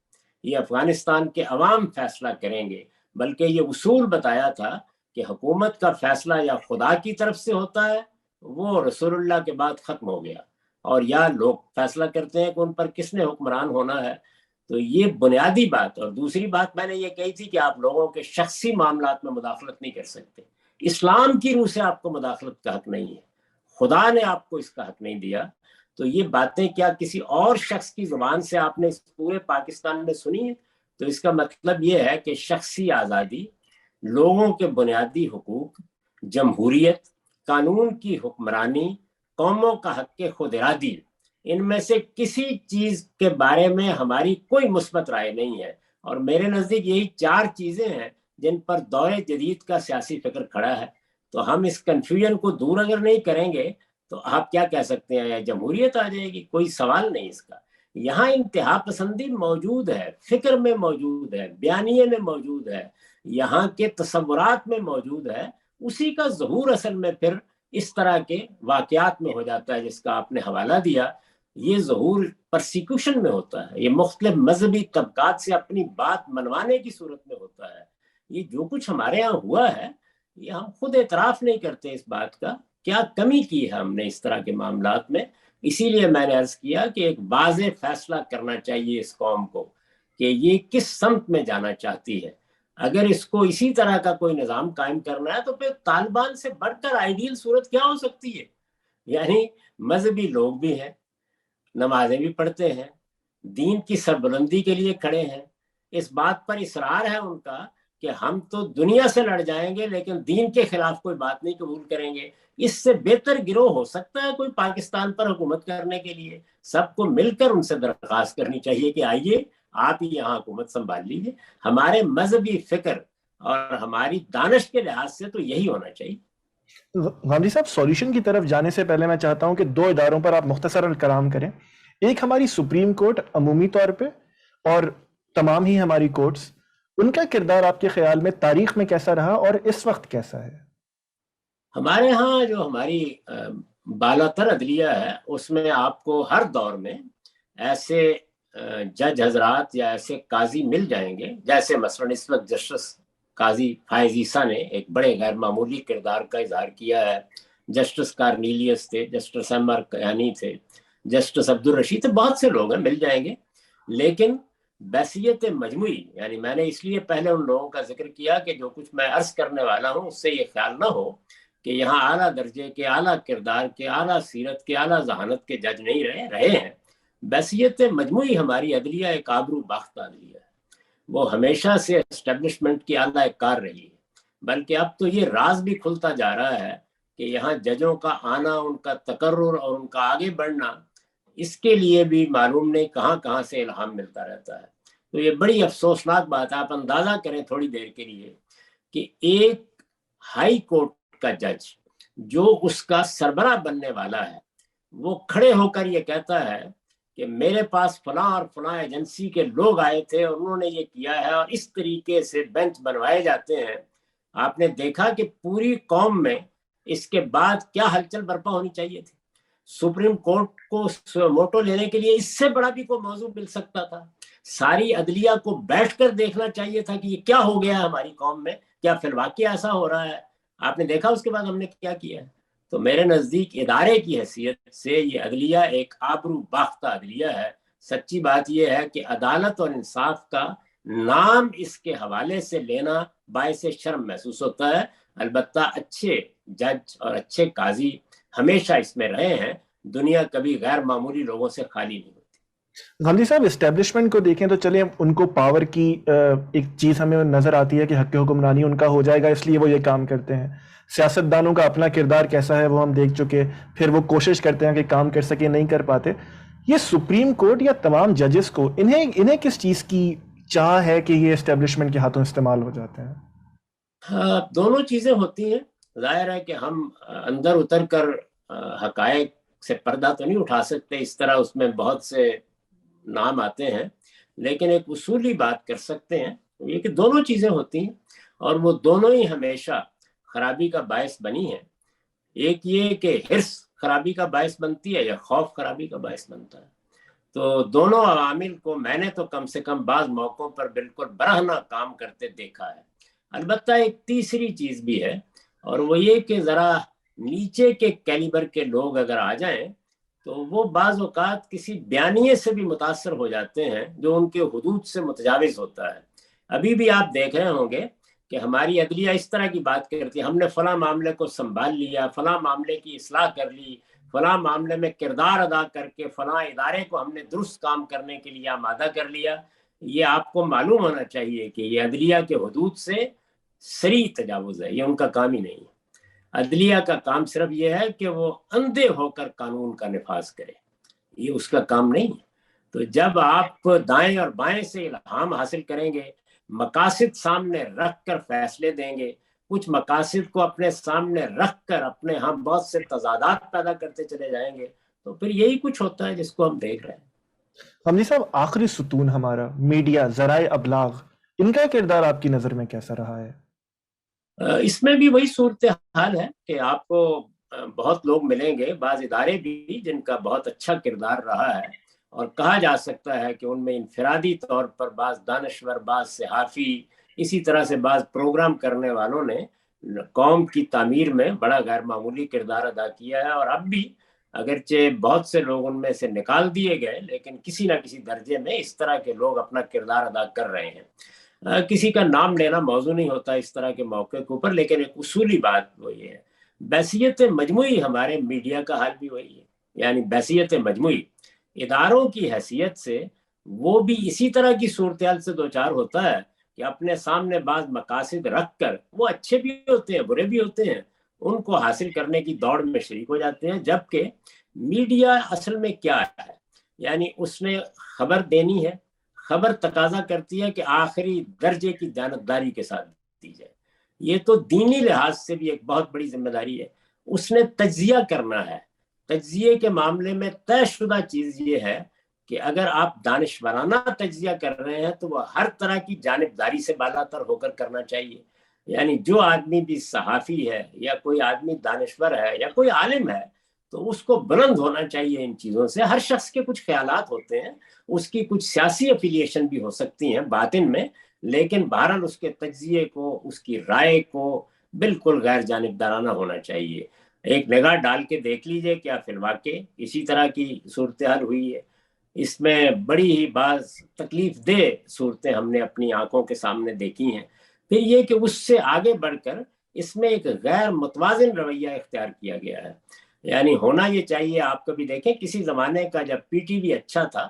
یہ افغانستان کے عوام فیصلہ کریں گے. بلکہ یہ اصول بتایا تھا کہ حکومت کا فیصلہ یا خدا کی طرف سے ہوتا ہے، وہ رسول اللہ کے بعد ختم ہو گیا، اور یا لوگ فیصلہ کرتے ہیں کہ ان پر کس نے حکمران ہونا ہے. تو یہ بنیادی بات. اور دوسری بات میں نے یہ کہی تھی کہ آپ لوگوں کے شخصی معاملات میں مداخلت نہیں کر سکتے. اسلام کی روح سے آپ کو مداخلت کا حق نہیں ہے, خدا نے آپ کو اس کا حق نہیں دیا. تو یہ باتیں کیا کسی اور شخص کی زبان سے آپ نے اس پورے پاکستان میں سنی ہیں؟ تو اس کا مطلب یہ ہے کہ شخصی آزادی, لوگوں کے بنیادی حقوق, جمہوریت, قانون کی حکمرانی, قوموں کا حق خود ارادی, ان میں سے کسی چیز کے بارے میں ہماری کوئی مثبت رائے نہیں ہے. اور میرے نزدیک یہی 4 چیزیں ہیں جن پر دور جدید کا سیاسی فکر کھڑا ہے. تو ہم اس کنفیوژن کو دور اگر نہیں کریں گے تو آپ کیا کہہ سکتے ہیں, جمہوریت آ جائے گی؟ کوئی سوال نہیں اس کا. یہاں انتہا پسندی موجود ہے, فکر میں موجود ہے, بیانیے میں موجود ہے, یہاں کے تصورات میں موجود ہے. اسی کا ظہور اصل میں پھر اس طرح کے واقعات میں ہو جاتا ہے جس کا آپ نے حوالہ دیا. یہ ظہور پرسیکیوشن میں ہوتا ہے, یہ مختلف مذہبی طبقات سے اپنی بات منوانے کی صورت میں ہوتا ہے. یہ جو کچھ ہمارے ہاں ہوا ہے یہ ہم خود اعتراف نہیں کرتے اس بات کا. کیا کمی کی ہے ہم نے اس طرح کے معاملات میں؟ اسی لیے میں نے عرض کیا کہ ایک واضح فیصلہ کرنا چاہیے اس قوم کو کہ یہ کس سمت میں جانا چاہتی ہے. اگر اس کو اسی طرح کا کوئی نظام قائم کرنا ہے تو پھر طالبان سے بڑھ کر آئیڈیل صورت کیا ہو سکتی ہے؟ یعنی مذہبی لوگ بھی ہیں, نمازیں بھی پڑھتے ہیں, دین کی سربلندی کے لیے کھڑے ہیں, اس بات پر اصرار ہے ان کا کہ ہم تو دنیا سے لڑ جائیں گے لیکن دین کے خلاف کوئی بات نہیں قبول کریں گے. اس سے بہتر گروہ ہو سکتا ہے کوئی پاکستان پر حکومت کرنے کے لیے؟ سب کو مل کر ان سے درخواست کرنی چاہیے کہ آئیے آپ ہی یہاں حکومت سنبھال لیجیے. ہمارے مذہبی فکر اور ہماری دانش کے لحاظ سے تو یہی ہونا چاہیے. غامدی صاحب, سولیوشن کی طرف جانے سے پہلے میں چاہتا ہوں کہ 2 اداروں پر آپ مختصراً کلام کریں. ایک ہماری سپریم کورٹ عمومی طور پہ, اور تمام ہی ہماری کورٹس, ان کا کردار آپ کے خیال میں تاریخ میں کیسا رہا اور اس وقت کیسا ہے؟ ہمارے ہاں جو ہماری بالا تر عدلیہ ہے اس میں آپ کو ہر دور میں ایسے جج حضرات یا ایسے قاضی مل جائیں گے, جیسے مثلاً اس وقت جسٹس قاضی فائز عیسیٰ نے ایک بڑے غیر معمولی کردار کا اظہار کیا ہے. جسٹس کارنیلیس تھے, جسٹس ایم آر کیانی تھے, جسٹس عبدالرشید تھے, بہت سے لوگ ہیں مل جائیں گے. لیکن بحثیت مجموعی, یعنی میں نے اس لیے پہلے ان لوگوں کا ذکر کیا کہ جو کچھ میں عرض کرنے والا ہوں اس سے یہ خیال نہ ہو کہ یہاں اعلیٰ درجے کے, اعلیٰ کردار کے, اعلیٰ سیرت کے, اعلیٰ ذہانت کے جج نہیں رہے ہیں. بحثیت مجموعی ہماری عدلیہ ایک آبرو باختہ عدلیہ ہے, وہ ہمیشہ سے اسٹیبلشمنٹ کی اعلیٰ کار رہی ہے. بلکہ اب تو یہ راز بھی کھلتا جا رہا ہے کہ یہاں ججوں کا آنا, ان کا تقرر اور ان کا آگے بڑھنا, اس کے لیے بھی معلوم نہیں کہاں کہاں سے الہام ملتا رہتا ہے. تو یہ بڑی افسوسناک بات ہے. آپ اندازہ کریں تھوڑی دیر کے لیے کہ ایک ہائی کورٹ کا جج جو اس کا سربراہ بننے والا ہے, وہ کھڑے ہو کر یہ کہتا ہے کہ میرے پاس فلاں اور فلاں ایجنسی کے لوگ آئے تھے اور انہوں نے یہ کیا ہے, اور اس طریقے سے بینچ بنوائے جاتے ہیں. آپ نے دیکھا کہ پوری قوم میں اس کے بعد کیا ہلچل برپا ہونی چاہیے تھی. سپریم کورٹ کو موٹو لینے کے لیے اس سے بڑا بھی کوئی موضوع مل سکتا تھا. ساری عدلیہ کو بیٹھ کر دیکھنا چاہیے تھا کہ یہ کیا ہو گیا ہے ہماری قوم میں, کیا فی الواقع ایسا ہو رہا ہے. آپ نے دیکھا اس کے بعد ہم نے کیا کیا ہے. تو میرے نزدیک ادارے کی حیثیت سے یہ عدلیہ ایک آبرو باختہ عدلیہ ہے. سچی بات یہ ہے کہ عدالت اور انصاف کا نام اس کے حوالے سے لینا باعث شرم محسوس ہوتا ہے. البتہ اچھے جج اور اچھے قاضی ہمیشہ اس میں رہے ہیں. دنیا کبھی غیر معمولی لوگوں سے خالی نہیں ہوتی. غامدی صاحب, اسٹیبلشمنٹ کو دیکھیں تو چلیں ان کو پاور کی ایک چیز ہمیں نظر آتی ہے کہ حق حکمرانی ان کا ہو جائے گا, اس لیے وہ یہ کام کرتے ہیں. سیاستدانوں کا اپنا کردار کیسا ہے وہ ہم دیکھ چکے, پھر وہ کوشش کرتے ہیں کہ کام کر سکیں, نہیں کر پاتے. یہ سپریم کورٹ یا تمام ججز کو انہیں کس چیز کی چاہ ہے کہ یہ اسٹیبلشمنٹ کے ہاتھوں استعمال ہو جاتے ہیں؟ ہاں, دونوں چیزیں ہوتی ہیں. ظاہر ہے کہ ہم اندر اتر کر حقائق سے پردہ تو نہیں اٹھا سکتے, اس طرح اس میں بہت سے نام آتے ہیں, لیکن ایک اصولی بات کر سکتے ہیں یہ کہ دونوں چیزیں ہوتی ہیں اور وہ دونوں ہی ہمیشہ خرابی کا باعث بنی ہیں. ایک یہ کہ حرص خرابی کا باعث بنتی ہے یا خوف خرابی کا باعث بنتا ہے. تو دونوں عوامل کو میں نے تو کم سے کم بعض موقعوں پر بالکل برہنہ کام کرتے دیکھا ہے. البتہ ایک تیسری چیز بھی ہے, اور وہ یہ کہ ذرا نیچے کے کیلیبر کے لوگ اگر آ جائیں تو وہ بعض اوقات کسی بیانیے سے بھی متاثر ہو جاتے ہیں جو ان کے حدود سے متجاوز ہوتا ہے۔ ابھی بھی آپ دیکھ رہے ہوں گے کہ ہماری عدلیہ اس طرح کی بات کرتی ہے، ہم نے فلاں معاملے کو سنبھال لیا، فلاں معاملے کی اصلاح کر لی، فلاں معاملے میں کردار ادا کر کے فلاں ادارے کو ہم نے درست کام کرنے کے لیے آمادہ کر لیا۔ یہ آپ کو معلوم ہونا چاہیے کہ یہ عدلیہ کے حدود سے صریح تجاوز ہے، یہ ان کا کام ہی نہیں ہے۔ عدلیہ کا کام صرف یہ ہے کہ وہ اندھے ہو کر قانون کا نفاذ کرے، یہ اس کا کام نہیں ہے۔ تو جب آپ دائیں اور بائیں سے الہام حاصل کریں گے، مقاصد سامنے رکھ کر فیصلے دیں گے، کچھ مقاصد کو اپنے سامنے رکھ کر اپنے ہاں بہت سے تضادات پیدا کرتے چلے جائیں گے، تو پھر یہی کچھ ہوتا ہے جس کو ہم دیکھ رہے ہیں۔ حمزی صاحب، آخری ستون ہمارا میڈیا، ذرائع ابلاغ، ان کا کردار آپ کی نظر میں کیسا رہا ہے؟ اس میں بھی وہی صورتحال ہے کہ آپ کو بہت لوگ ملیں گے، بعض ادارے بھی جن کا بہت اچھا کردار رہا ہے، اور کہا جا سکتا ہے کہ ان میں انفرادی طور پر بعض دانشور، بعض صحافی، اسی طرح سے بعض پروگرام کرنے والوں نے قوم کی تعمیر میں بڑا غیر معمولی کردار ادا کیا ہے۔ اور اب بھی اگرچہ بہت سے لوگ ان میں سے نکال دیے گئے، لیکن کسی نہ کسی درجے میں اس طرح کے لوگ اپنا کردار ادا کر رہے ہیں۔ کسی کا نام لینا موضوع نہیں ہوتا اس طرح کے موقع کے اوپر، لیکن ایک اصولی بات وہ یہ ہے، بحثیت مجموعی ہمارے میڈیا کا حال بھی وہی ہے، یعنی بحثیت مجموعی اداروں کی حیثیت سے وہ بھی اسی طرح کی صورتحال سے دوچار ہوتا ہے کہ اپنے سامنے بعض مقاصد رکھ کر، وہ اچھے بھی ہوتے ہیں برے بھی ہوتے ہیں، ان کو حاصل کرنے کی دوڑ میں شریک ہو جاتے ہیں۔ جبکہ میڈیا اصل میں کیا ہے، یعنی اس نے خبر دینی ہے، خبر تقاضا کرتی ہے کہ آخری درجے کی جانبداری کے ساتھ دی جائے، یہ تو دینی لحاظ سے بھی ایک بہت بڑی ذمہ داری ہے۔ اس نے تجزیہ کرنا ہے، تجزیے کے معاملے میں طے شدہ چیز یہ ہے کہ اگر آپ دانشورانہ تجزیہ کر رہے ہیں تو وہ ہر طرح کی جانبداری سے بالاتر ہو کر کرنا چاہیے۔ یعنی جو آدمی بھی صحافی ہے یا کوئی آدمی دانشور ہے یا کوئی عالم ہے، تو اس کو بلند ہونا چاہیے ان چیزوں سے۔ ہر شخص کے کچھ خیالات ہوتے ہیں، اس کی کچھ سیاسی افیلیشن بھی ہو سکتی ہیں باطن میں، لیکن بہرحال اس کے تجزیے کو، اس کی رائے کو بالکل غیر جانبدارانہ ہونا چاہیے۔ ایک نگاہ ڈال کے دیکھ لیجئے کیا فی الواقع اسی طرح کی صورتحال ہوئی ہے۔ اس میں بڑی ہی بعض تکلیف دہ صورتیں ہم نے اپنی آنکھوں کے سامنے دیکھی ہیں۔ پھر یہ کہ اس سے آگے بڑھ کر اس میں ایک غیر متوازن رویہ اختیار کیا گیا ہے۔ یعنی ہونا یہ چاہیے، آپ کبھی دیکھیں کسی زمانے کا جب پی ٹی وی اچھا تھا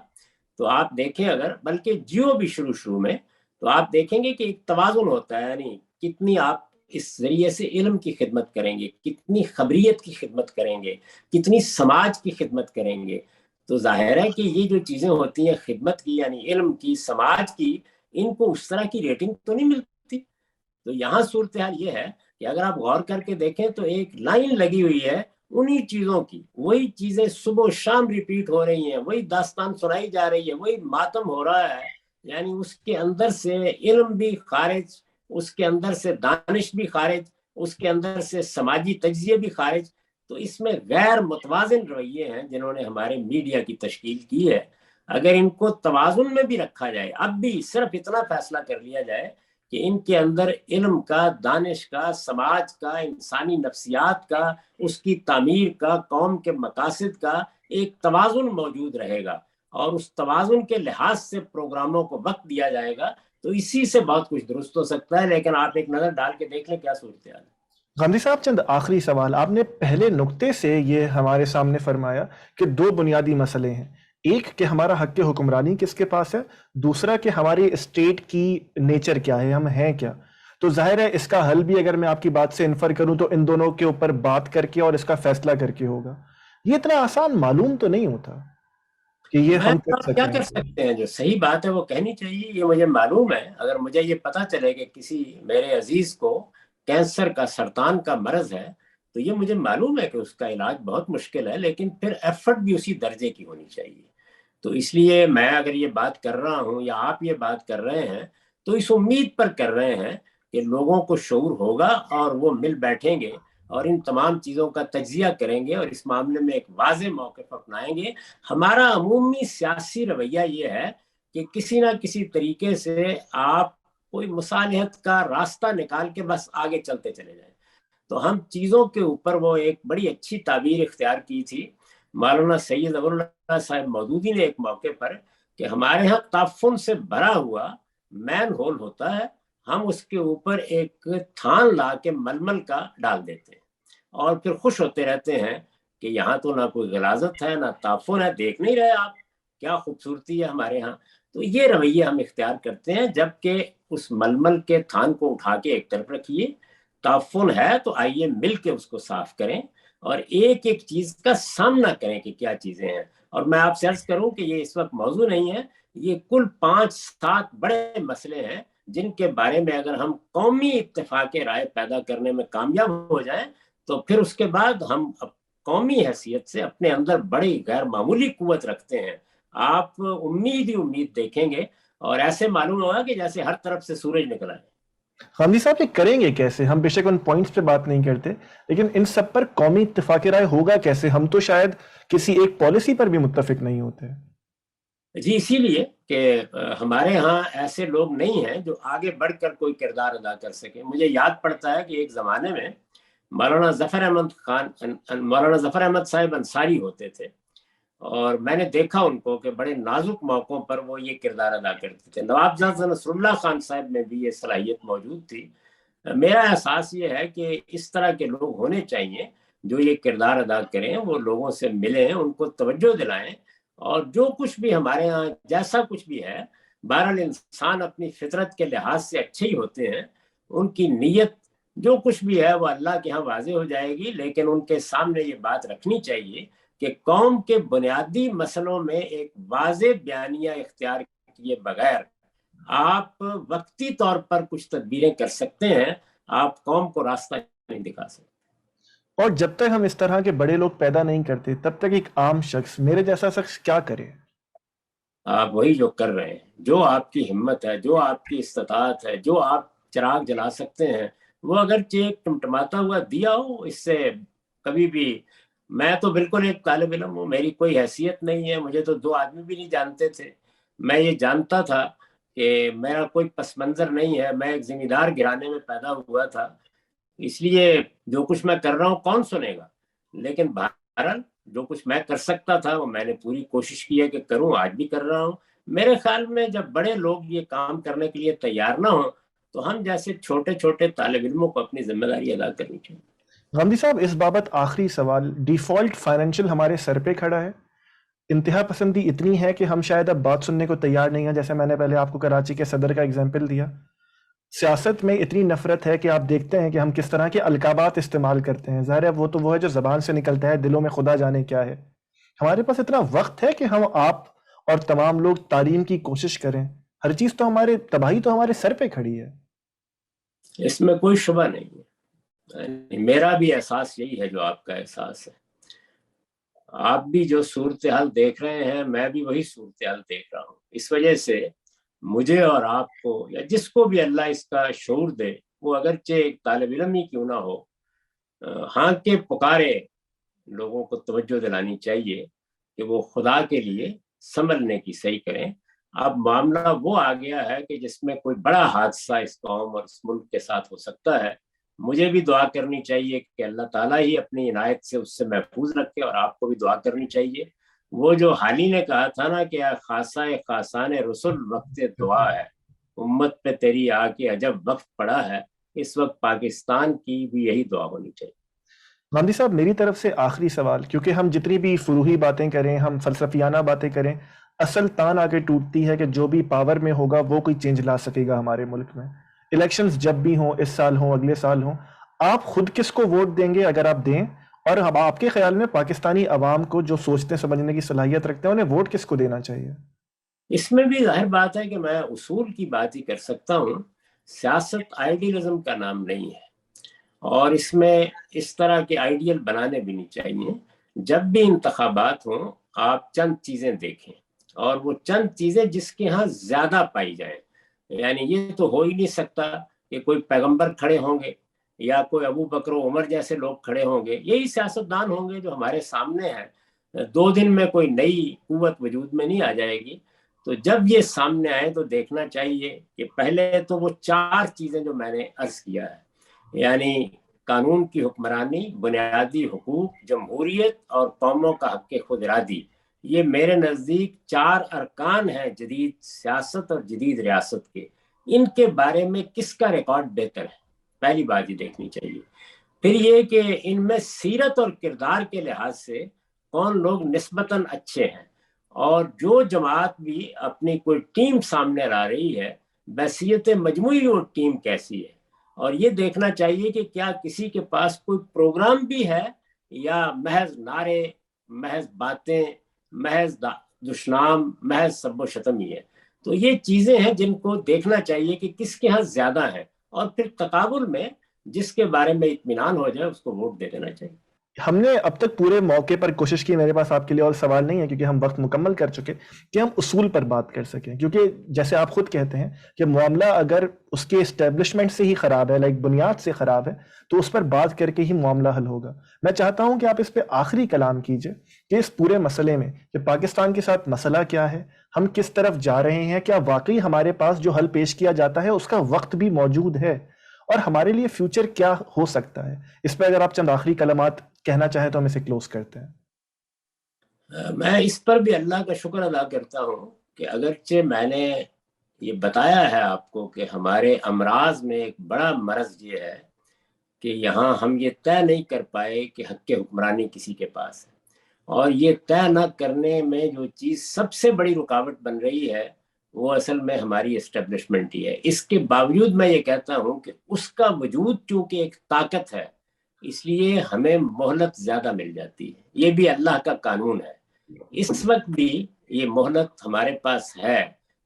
تو آپ دیکھیں، اگر بلکہ جیو بھی شروع میں، تو آپ دیکھیں گے کہ ایک توازن ہوتا ہے، یعنی کتنی آپ اس ذریعے سے علم کی خدمت کریں گے، کتنی خبریت کی خدمت کریں گے، کتنی سماج کی خدمت کریں گے۔ تو ظاہر ہے کہ یہ جو چیزیں ہوتی ہیں خدمت کی، یعنی علم کی، سماج کی، ان کو اس طرح کی ریٹنگ تو نہیں ملتی۔ تو یہاں صورتحال یہ ہے کہ اگر آپ غور کر کے دیکھیں تو ایک لائن لگی ہوئی ہے انہی چیزوں کی، وہی چیزیں صبح و شام ریپیٹ ہو رہی ہیں، وہی داستان سنائی جا رہی ہے، وہی ماتم ہو رہا ہے۔ یعنی اس کے اندر سے علم بھی خارج، اس کے اندر سے دانش بھی خارج، اس کے اندر سے سماجی تجزیے بھی خارج۔ تو اس میں غیر متوازن رویے ہیں جنہوں نے ہمارے میڈیا کی تشکیل کی ہے۔ اگر ان کو توازن میں بھی رکھا جائے، اب بھی صرف اتنا فیصلہ کر لیا جائے کہ ان کے اندر علم کا، دانش کا، سماج کا، انسانی نفسیات کا، اس کی تعمیر کا، قوم کے مقاصد کا ایک توازن موجود رہے گا، اور اس توازن کے لحاظ سے پروگراموں کو وقت دیا جائے گا، تو اسی سے بہت کچھ درست ہو سکتا ہے۔ لیکن آپ ایک نظر ڈال کے دیکھ لیں کیا صورتحال ہے۔ غامدی صاحب، چند آخری سوال۔ آپ نے پہلے نقطے سے یہ ہمارے سامنے فرمایا کہ دو بنیادی مسئلے ہیں، ایک کہ ہمارا حق حکمرانی کس کے پاس ہے، دوسرا کہ ہماری اسٹیٹ کی نیچر کیا ہے، ہم ہیں کیا۔ تو ظاہر ہے اس کا حل بھی، اگر میں آپ کی بات سے انفر کروں تو ان دونوں کے اوپر بات کر کے اور اس کا فیصلہ کر کے ہوگا۔ یہ اتنا آسان معلوم تو نہیں ہوتا کہ یہ میں ہم کر کیا سکیں۔ کر سکتے ہیں، جو صحیح بات ہے وہ کہنی چاہیے۔ یہ مجھے معلوم ہے، اگر مجھے یہ پتا چلے کہ کسی میرے عزیز کو کینسر کا، سرطان کا مرض ہے، تو یہ مجھے معلوم ہے کہ اس کا علاج بہت مشکل ہے، لیکن پھر ایفرٹ بھی اسی درجے کی ہونی چاہیے۔ تو اس لیے میں اگر یہ بات کر رہا ہوں یا آپ یہ بات کر رہے ہیں تو اس امید پر کر رہے ہیں کہ لوگوں کو شعور ہوگا اور وہ مل بیٹھیں گے اور ان تمام چیزوں کا تجزیہ کریں گے اور اس معاملے میں ایک واضح موقف اپنائیں گے۔ ہمارا عمومی سیاسی رویہ یہ ہے کہ کسی نہ کسی طریقے سے آپ کوئی مصالحت کا راستہ نکال کے بس آگے چلتے چلے جائیں۔ تو ہم چیزوں کے اوپر، وہ ایک بڑی اچھی تعبیر اختیار کی تھی مولانا سید ظفر اللہ صاحب مودودی نے ایک موقع پر کہ ہمارے ہاں تعفن سے بھرا ہوا مین ہول ہوتا ہے، ہم اس کے اوپر ایک تھان لا کے ململ کا ڈال دیتے ہیں اور پھر خوش ہوتے رہتے ہیں کہ یہاں تو نہ کوئی غلاظت ہے نہ تعفن ہے، دیکھ نہیں رہے آپ کیا خوبصورتی ہے ہمارے ہاں۔ تو یہ رویے ہم اختیار کرتے ہیں، جبکہ اس ململ کے تھان کو اٹھا کے ایک طرف رکھیے، تعفن ہے تو آئیے مل کے اس کو صاف کریں اور ایک ایک چیز کا سامنا کریں کہ کیا چیزیں ہیں۔ اور میں آپ سے عرض کروں کہ یہ اس وقت موضوع نہیں ہے، یہ کل 5-7 بڑے مسئلے ہیں جن کے بارے میں اگر ہم قومی اتفاق رائے پیدا کرنے میں کامیاب ہو جائیں تو پھر اس کے بعد ہم قومی حیثیت سے اپنے اندر بڑی غیر معمولی قوت رکھتے ہیں۔ آپ امید ہی امید دیکھیں گے اور ایسے معلوم ہوگا کہ جیسے ہر طرف سے سورج نکلا ہے۔ غامدی صاحب یہ کریں گے کیسے؟ ہم بے شک ان پوائنٹس پہ بات نہیں کرتے، لیکن ان سب پر قومی اتفاق رائے ہوگا کیسے؟ ہم تو شاید کسی ایک پالیسی پر بھی متفق نہیں ہوتے۔ جی اسی لیے کہ ہمارے ہاں ایسے لوگ نہیں ہیں جو آگے بڑھ کر کوئی کردار ادا کر سکے۔ مجھے یاد پڑتا ہے کہ ایک زمانے میں مولانا ظفر احمد صاحب انصاری ہوتے تھے اور میں نے دیکھا ان کو کہ بڑے نازک موقعوں پر وہ یہ کردار ادا کرتے تھے۔ نواب نصر اللہ خان صاحب میں بھی یہ صلاحیت موجود تھی۔ میرا احساس یہ ہے کہ اس طرح کے لوگ ہونے چاہیے جو یہ کردار ادا کریں، وہ لوگوں سے ملیں، ان کو توجہ دلائیں، اور جو کچھ بھی ہمارے ہاں جیسا کچھ بھی ہے، بہرحال انسان اپنی فطرت کے لحاظ سے اچھے ہی ہوتے ہیں، ان کی نیت جو کچھ بھی ہے وہ اللہ کے ہاں واضح ہو جائے گی، لیکن ان کے سامنے یہ بات رکھنی چاہیے کہ قوم کے بنیادی مسئلوں میں ایک واضح بیانیہ اختیار کیے بغیر آپ وقتی طور پر کچھ تدبیریں کر سکتے ہیں، آپ قوم کو راستہ نہیں دکھا سکتے۔ اور جب تک ہم اس طرح کے بڑے لوگ پیدا نہیں کرتے تب تک ایک عام شخص، میرے جیسا شخص کیا کرے؟ آپ وہی جو کر رہے ہیں، جو آپ کی ہمت ہے، جو آپ کی استطاعت ہے، جو آپ چراغ جلا سکتے ہیں، وہ اگرچہ ایک ٹمٹماتا ہوا دیا ہو، اس سے کبھی بھی، میں تو بالکل ایک طالب علم ہوں، میری کوئی حیثیت نہیں ہے، مجھے تو 2 آدمی بھی نہیں جانتے تھے، میں یہ جانتا تھا کہ میرا کوئی پس منظر نہیں ہے، میں ایک ذمہ دار گھرانے میں پیدا ہوا تھا، اس لیے جو کچھ میں کر رہا ہوں کون سنے گا، لیکن بہرحال جو کچھ میں کر سکتا تھا وہ میں نے پوری کوشش کی ہے کہ کروں، آج بھی کر رہا ہوں۔ میرے خیال میں جب بڑے لوگ یہ کام کرنے کے لیے تیار نہ ہوں تو ہم جیسے چھوٹے چھوٹے طالب علموں کو اپنی ذمہ داری ادا کرنی چاہیے۔ غامدی صاحب اس بابت آخری سوال، ڈیفالٹ فائنینشیل ہمارے سر پہ کھڑا ہے، انتہا پسندی اتنی ہے کہ ہم شاید اب بات سننے کو تیار نہیں ہیں، جیسے میں نے پہلے آپ کو کراچی کے صدر کا ایگزامپل دیا۔ سیاست میں اتنی نفرت ہے کہ آپ دیکھتے ہیں کہ ہم کس طرح کے القابات استعمال کرتے ہیں، ظاہر ہے وہ ہے جو زبان سے نکلتا ہے، دلوں میں خدا جانے کیا ہے۔ ہمارے پاس اتنا وقت ہے کہ ہم آپ اور تمام لوگ تعلیم کی کوشش کریں، ہر چیز تو ہمارے تباہی تو ہمارے سر پہ کھڑی ہے۔ اس میں کوئی شبہ نہیں ہے، میرا بھی احساس یہی ہے جو آپ کا احساس ہے، آپ بھی جو صورتحال دیکھ رہے ہیں میں بھی وہی صورتحال دیکھ رہا ہوں۔ اس وجہ سے مجھے اور آپ کو یا جس کو بھی اللہ اس کا شعور دے، وہ اگرچہ ایک طالب علم ہی کیوں نہ ہو، ہاں کے پکارے لوگوں کو توجہ دلانی چاہیے کہ وہ خدا کے لیے سنبھلنے کی صحیح کریں۔ اب معاملہ وہ آ گیا ہے کہ جس میں کوئی بڑا حادثہ اس قوم اور اس ملک کے ساتھ ہو سکتا ہے، مجھے بھی دعا کرنی چاہیے کہ اللہ تعالیٰ ہی اپنی عنایت سے اس سے محفوظ رکھے، اور آپ کو بھی دعا کرنی چاہیے۔ وہ جو حالی نے کہا تھا نا کہ خاصہ خاصان رسول وقت دعا ہے، امت پہ تیری آ کے عجب وقت پڑا ہے، اس وقت پاکستان کی بھی یہی دعا ہونی چاہیے۔ غامدی صاحب میری طرف سے آخری سوال، کیونکہ ہم جتنی بھی فروحی باتیں کریں، ہم فلسفیانہ باتیں کریں، اصل تان آگے ٹوٹتی ہے کہ جو بھی پاور میں ہوگا وہ کوئی چینج لا سکے گا ہمارے ملک میں۔ الیکشنز جب بھی ہوں، اس سال ہوں، اگلے سال ہوں، آپ خود کس کو ووٹ دیں گے اگر آپ دیں؟ اور اب آپ کے خیال میں پاکستانی عوام کو جو سوچنے سمجھنے کی صلاحیت رکھتے ہیں انہیں ووٹ کس کو دینا چاہیے؟ اس میں بھی ظاہر بات ہے کہ میں اصول کی بات ہی کر سکتا ہوں، سیاست آئیڈیلزم کا نام نہیں ہے، اور اس میں اس طرح کے آئیڈیل بنانے بھی نہیں چاہیے۔ جب بھی انتخابات ہوں آپ چند چیزیں دیکھیں، اور وہ چند چیزیں جس کے ہاں زیادہ پائی جائیں، یعنی یہ تو ہو ہی نہیں سکتا کہ کوئی پیغمبر کھڑے ہوں گے یا کوئی ابو بکر و عمر جیسے لوگ کھڑے ہوں گے، یہی سیاستدان ہوں گے جو ہمارے سامنے ہیں۔ 2 دن میں کوئی نئی قوت وجود میں نہیں آ جائے گی۔ تو جب یہ سامنے آئے تو دیکھنا چاہیے کہ پہلے تو وہ 4 چیزیں جو میں نے عرض کیا ہے، یعنی قانون کی حکمرانی، بنیادی حقوق، جمہوریت اور قوموں کا حق خود ارادی، یہ میرے نزدیک 4 ارکان ہیں جدید سیاست اور جدید ریاست کے. ان کے بارے میں کس کا ریکارڈ بہتر ہے، پہلی بات یہ دیکھنی چاہیے. پھر یہ کہ ان میں سیرت اور کردار کے لحاظ سے کون لوگ نسبتاً اچھے ہیں، اور جو جماعت بھی اپنی کوئی ٹیم سامنے لا رہی ہے بحیثیت مجموعی وہ ٹیم کیسی ہے. اور یہ دیکھنا چاہیے کہ کیا کسی کے پاس کوئی پروگرام بھی ہے یا محض نعرے، محض باتیں، محض دشنام، محض سب و شتم ہی ہے. تو یہ چیزیں ہیں جن کو دیکھنا چاہیے کہ کس کے ہاں زیادہ ہیں، اور پھر تقابل میں جس کے بارے میں اطمینان ہو جائے اس کو ووٹ دے دینا چاہیے. ہم نے اب تک پورے موقع پر کوشش کی، میرے پاس آپ کے لیے اور سوال نہیں ہے کیونکہ ہم وقت مکمل کر چکے، کہ ہم اصول پر بات کر سکیں، کیونکہ جیسے آپ خود کہتے ہیں کہ معاملہ اگر اس کے اسٹیبلشمنٹ سے ہی خراب ہے، بنیاد سے خراب ہے، تو اس پر بات کر کے ہی معاملہ حل ہوگا. میں چاہتا ہوں کہ آپ اس پہ آخری کلام کیجئے کہ اس پورے مسئلے میں کہ پاکستان کے ساتھ مسئلہ کیا ہے، ہم کس طرف جا رہے ہیں، کیا واقعی ہمارے پاس جو حل پیش کیا جاتا ہے اس کا وقت بھی موجود ہے، اور ہمارے لیے فیوچر کیا ہو سکتا ہے. اس پہ اگر آپ چند آخری کلمات کہنا چاہیں تو ہم اسے کلوز کرتے ہیں. میں اس پر بھی اللہ کا شکر ادا کرتا ہوں کہ اگرچہ میں نے یہ بتایا ہے آپ کو کہ ہمارے امراض میں ایک بڑا مرض یہ ہے کہ یہاں ہم یہ طے نہیں کر پائے کہ حق حکمرانی کسی کے پاس ہے، اور یہ طے نہ کرنے میں جو چیز سب سے بڑی رکاوٹ بن رہی ہے وہ اصل میں ہماری اسٹیبلشمنٹ ہی ہے. اس کے باوجود میں یہ کہتا ہوں کہ اس کا وجود چونکہ ایک طاقت ہے، اس لیے ہمیں مہلت زیادہ مل جاتی ہے. یہ بھی اللہ کا قانون ہے. اس وقت بھی یہ مہلت ہمارے پاس ہے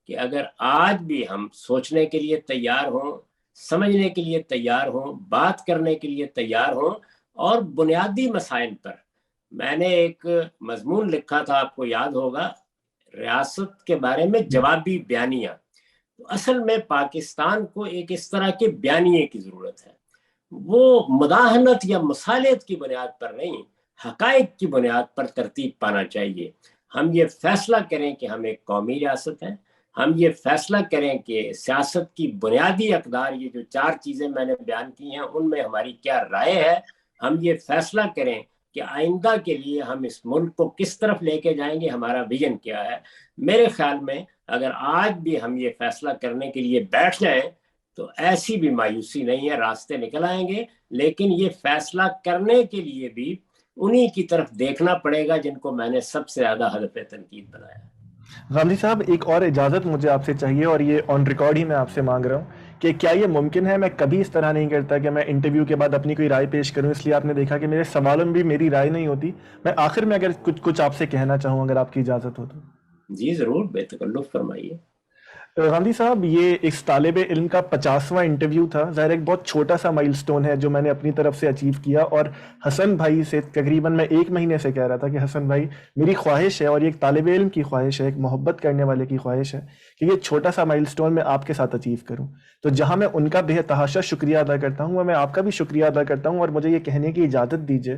کہ اگر آج بھی ہم سوچنے کے لیے تیار ہوں، سمجھنے کے لیے تیار ہوں، بات کرنے کے لیے تیار ہوں، اور بنیادی مسائل پر. میں نے ایک مضمون لکھا تھا، آپ کو یاد ہوگا، ریاست کے بارے میں جوابی بیانیہ. تو اصل میں پاکستان کو ایک اس طرح کے بیانیے کی ضرورت ہے. وہ مداہنت یا مصالحت کی بنیاد پر نہیں، حقائق کی بنیاد پر ترتیب پانا چاہیے. ہم یہ فیصلہ کریں کہ ہم ایک قومی ریاست ہیں، ہم یہ فیصلہ کریں کہ سیاست کی بنیادی اقدار، یہ جو 4 چیزیں میں نے بیان کی ہیں، ان میں ہماری کیا رائے ہے. ہم یہ فیصلہ کریں کہ آئندہ کے لیے ہم اس ملک کو کس طرف لے کے جائیں گے، ہمارا ویژن کیا ہے. میرے خیال میں اگر آج بھی ہم یہ فیصلہ کرنے کے لیے بیٹھ جائیں تو ایسی بھی مایوسی نہیں ہے، راستے نکل آئیں گے. لیکن یہ فیصلہ کرنے کے لیے بھی انہی کی طرف دیکھنا پڑے گا جن کو میں نے سب سے زیادہ ہدف تنقید بنایا. غامدی صاحب، ایک اور اجازت مجھے آپ سے چاہیے، اور یہ آن ریکارڈ ہی میں آپ سے مانگ رہا ہوں کہ کیا یہ ممکن ہے، میں کبھی اس طرح نہیں کرتا کہ میں انٹرویو کے بعد اپنی کوئی رائے پیش کروں، اس لیے آپ نے دیکھا کہ میرے سوالوں میں بھی میری رائے نہیں ہوتی. میں آخر میں اگر کچھ آپ سے کہنا چاہوں، اگر آپ کی اجازت ہو تو. جی ضرور، بے تکلف فرمائیے. غامدی صاحب، یہ ایک طالب علم کا 50واں انٹرویو تھا. ظاہر ایک بہت چھوٹا سا مائل سٹون ہے جو میں نے اپنی طرف سے اچیو کیا، اور حسن بھائی سے تقریباً میں 1 مہینے سے کہہ رہا تھا کہ حسن بھائی، میری خواہش ہے، اور یہ ایک طالب علم کی خواہش ہے، ایک محبت کرنے والے کی خواہش ہے کہ یہ چھوٹا سا مائل سٹون میں آپ کے ساتھ اچیو کروں. تو جہاں میں ان کا بے تحاشا شکریہ ادا کرتا ہوں، میں آپ کا بھی شکریہ ادا کرتا ہوں. اور مجھے یہ کہنے کی اجازت دیجیے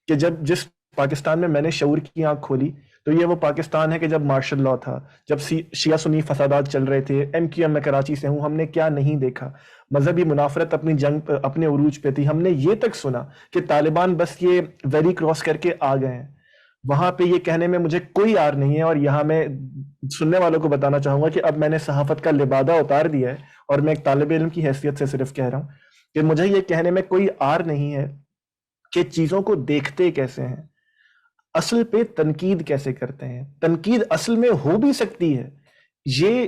کہ جس پاکستان میں نے شعور کی آنکھ کھولی تو یہ وہ پاکستان ہے کہ جب مارشل لاء تھا، جب شیعہ سنی فسادات چل رہے تھے. MQM میں کراچی سے ہوں، ہم نے کیا نہیں دیکھا. مذہبی منافرت اپنی جنگ اپنے عروج پہ تھی. ہم نے یہ تک سنا کہ طالبان بس یہ ویری کراس کر کے آ گئے ہیں. وہاں پہ یہ کہنے میں مجھے کوئی آر نہیں ہے، اور یہاں میں سننے والوں کو بتانا چاہوں گا کہ اب میں نے صحافت کا لبادہ اتار دیا ہے، اور میں ایک طالب علم کی حیثیت سے صرف کہہ رہا ہوں کہ مجھے یہ کہنے میں کوئی آر نہیں ہے کہ چیزوں کو دیکھتے کیسے ہیں، اصل پہ تنقید کیسے کرتے ہیں. تنقید اصل میں ہو بھی سکتی ہے. یہ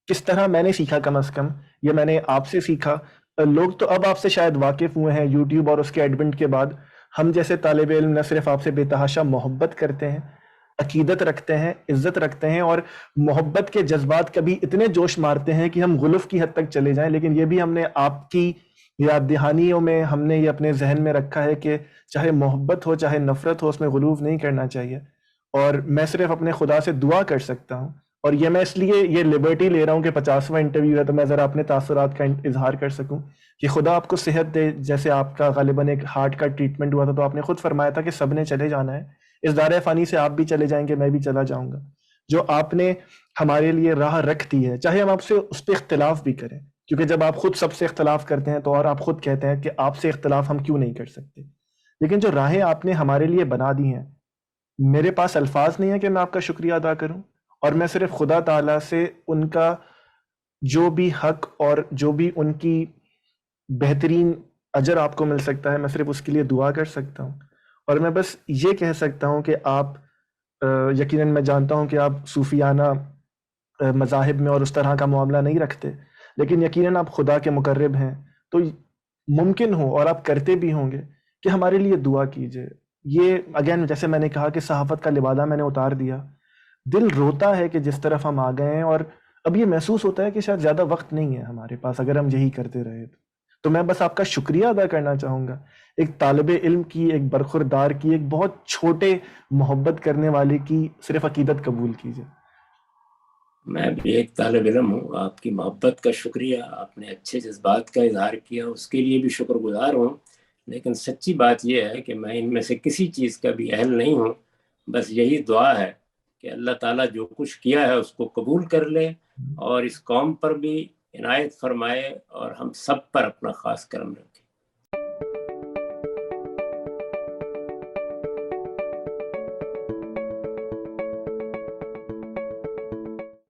کس طرح میں نے سیکھا، کم از کم یہ میں نے آپ سے سیکھا. لوگ تو اب آپ سے شاید واقف ہوئے ہیں یوٹیوب اور اس کے ایڈونٹ کے بعد. ہم جیسے طالب علم نہ صرف آپ سے بے تحاشا محبت کرتے ہیں، عقیدت رکھتے ہیں، عزت رکھتے ہیں، اور محبت کے جذبات کبھی اتنے جوش مارتے ہیں کہ ہم غلف کی حد تک چلے جائیں. لیکن یہ بھی ہم نے آپ کی یاد دہانیوں میں ہم نے یہ اپنے ذہن میں رکھا ہے کہ چاہے محبت ہو چاہے نفرت ہو، اس میں غلوف نہیں کرنا چاہیے. اور میں صرف اپنے خدا سے دعا کر سکتا ہوں، اور یہ میں اس لیے یہ لبرٹی لے رہا ہوں کہ 50واں انٹرویو ہے تو میں ذرا اپنے تاثرات کا اظہار کر سکوں کہ خدا آپ کو صحت دے. جیسے آپ کا غالباً ایک ہارٹ کا ٹریٹمنٹ ہوا تھا تو آپ نے خود فرمایا تھا کہ سب نے چلے جانا ہے، اس دائرہ فانی سے آپ بھی چلے جائیں گے، میں بھی چلا جاؤں گا. جو آپ نے ہمارے لیے راہ رکھ دی ہے، چاہے ہم آپ سے اس پہ اختلاف بھی کریں، کیونکہ جب آپ خود سب سے اختلاف کرتے ہیں تو اور آپ خود کہتے ہیں کہ آپ سے اختلاف ہم کیوں نہیں کر سکتے، لیکن جو راہیں آپ نے ہمارے لیے بنا دی ہیں، میرے پاس الفاظ نہیں ہے کہ میں آپ کا شکریہ ادا کروں، اور میں صرف خدا تعالیٰ سے ان کا جو بھی حق اور جو بھی ان کی بہترین اجر آپ کو مل سکتا ہے، میں صرف اس کے لیے دعا کر سکتا ہوں۔ اور میں بس یہ کہہ سکتا ہوں کہ آپ یقیناً میں جانتا ہوں کہ آپ صوفیانہ مذاہب میں اور اس طرح کا معاملہ نہیں رکھتے، لیکن یقیناً آپ خدا کے مقرب ہیں، تو ممکن ہو اور آپ کرتے بھی ہوں گے کہ ہمارے لیے دعا کیجئے۔ یہ اگین جیسے میں نے کہا کہ صحافت کا لبادہ میں نے اتار دیا، دل روتا ہے کہ جس طرف ہم آ گئے ہیں، اور اب یہ محسوس ہوتا ہے کہ شاید زیادہ وقت نہیں ہے ہمارے پاس اگر ہم یہی کرتے رہے تو میں بس آپ کا شکریہ ادا کرنا چاہوں گا، ایک طالب علم کی، ایک برخوردار کی، ایک بہت چھوٹے محبت کرنے والے کی صرف عقیدت قبول کیجئے۔ میں بھی ایک طالب علم ہوں، آپ کی محبت کا شکریہ، آپ نے اچھے جذبات کا اظہار کیا، اس کے لیے بھی شکر گزار ہوں، لیکن سچی بات یہ ہے کہ میں ان میں سے کسی چیز کا بھی اہل نہیں ہوں۔ بس یہی دعا ہے کہ اللہ تعالیٰ جو کچھ کیا ہے اس کو قبول کر لے، اور اس قوم پر بھی عنایت فرمائے، اور ہم سب پر اپنا خاص کرم رکھے۔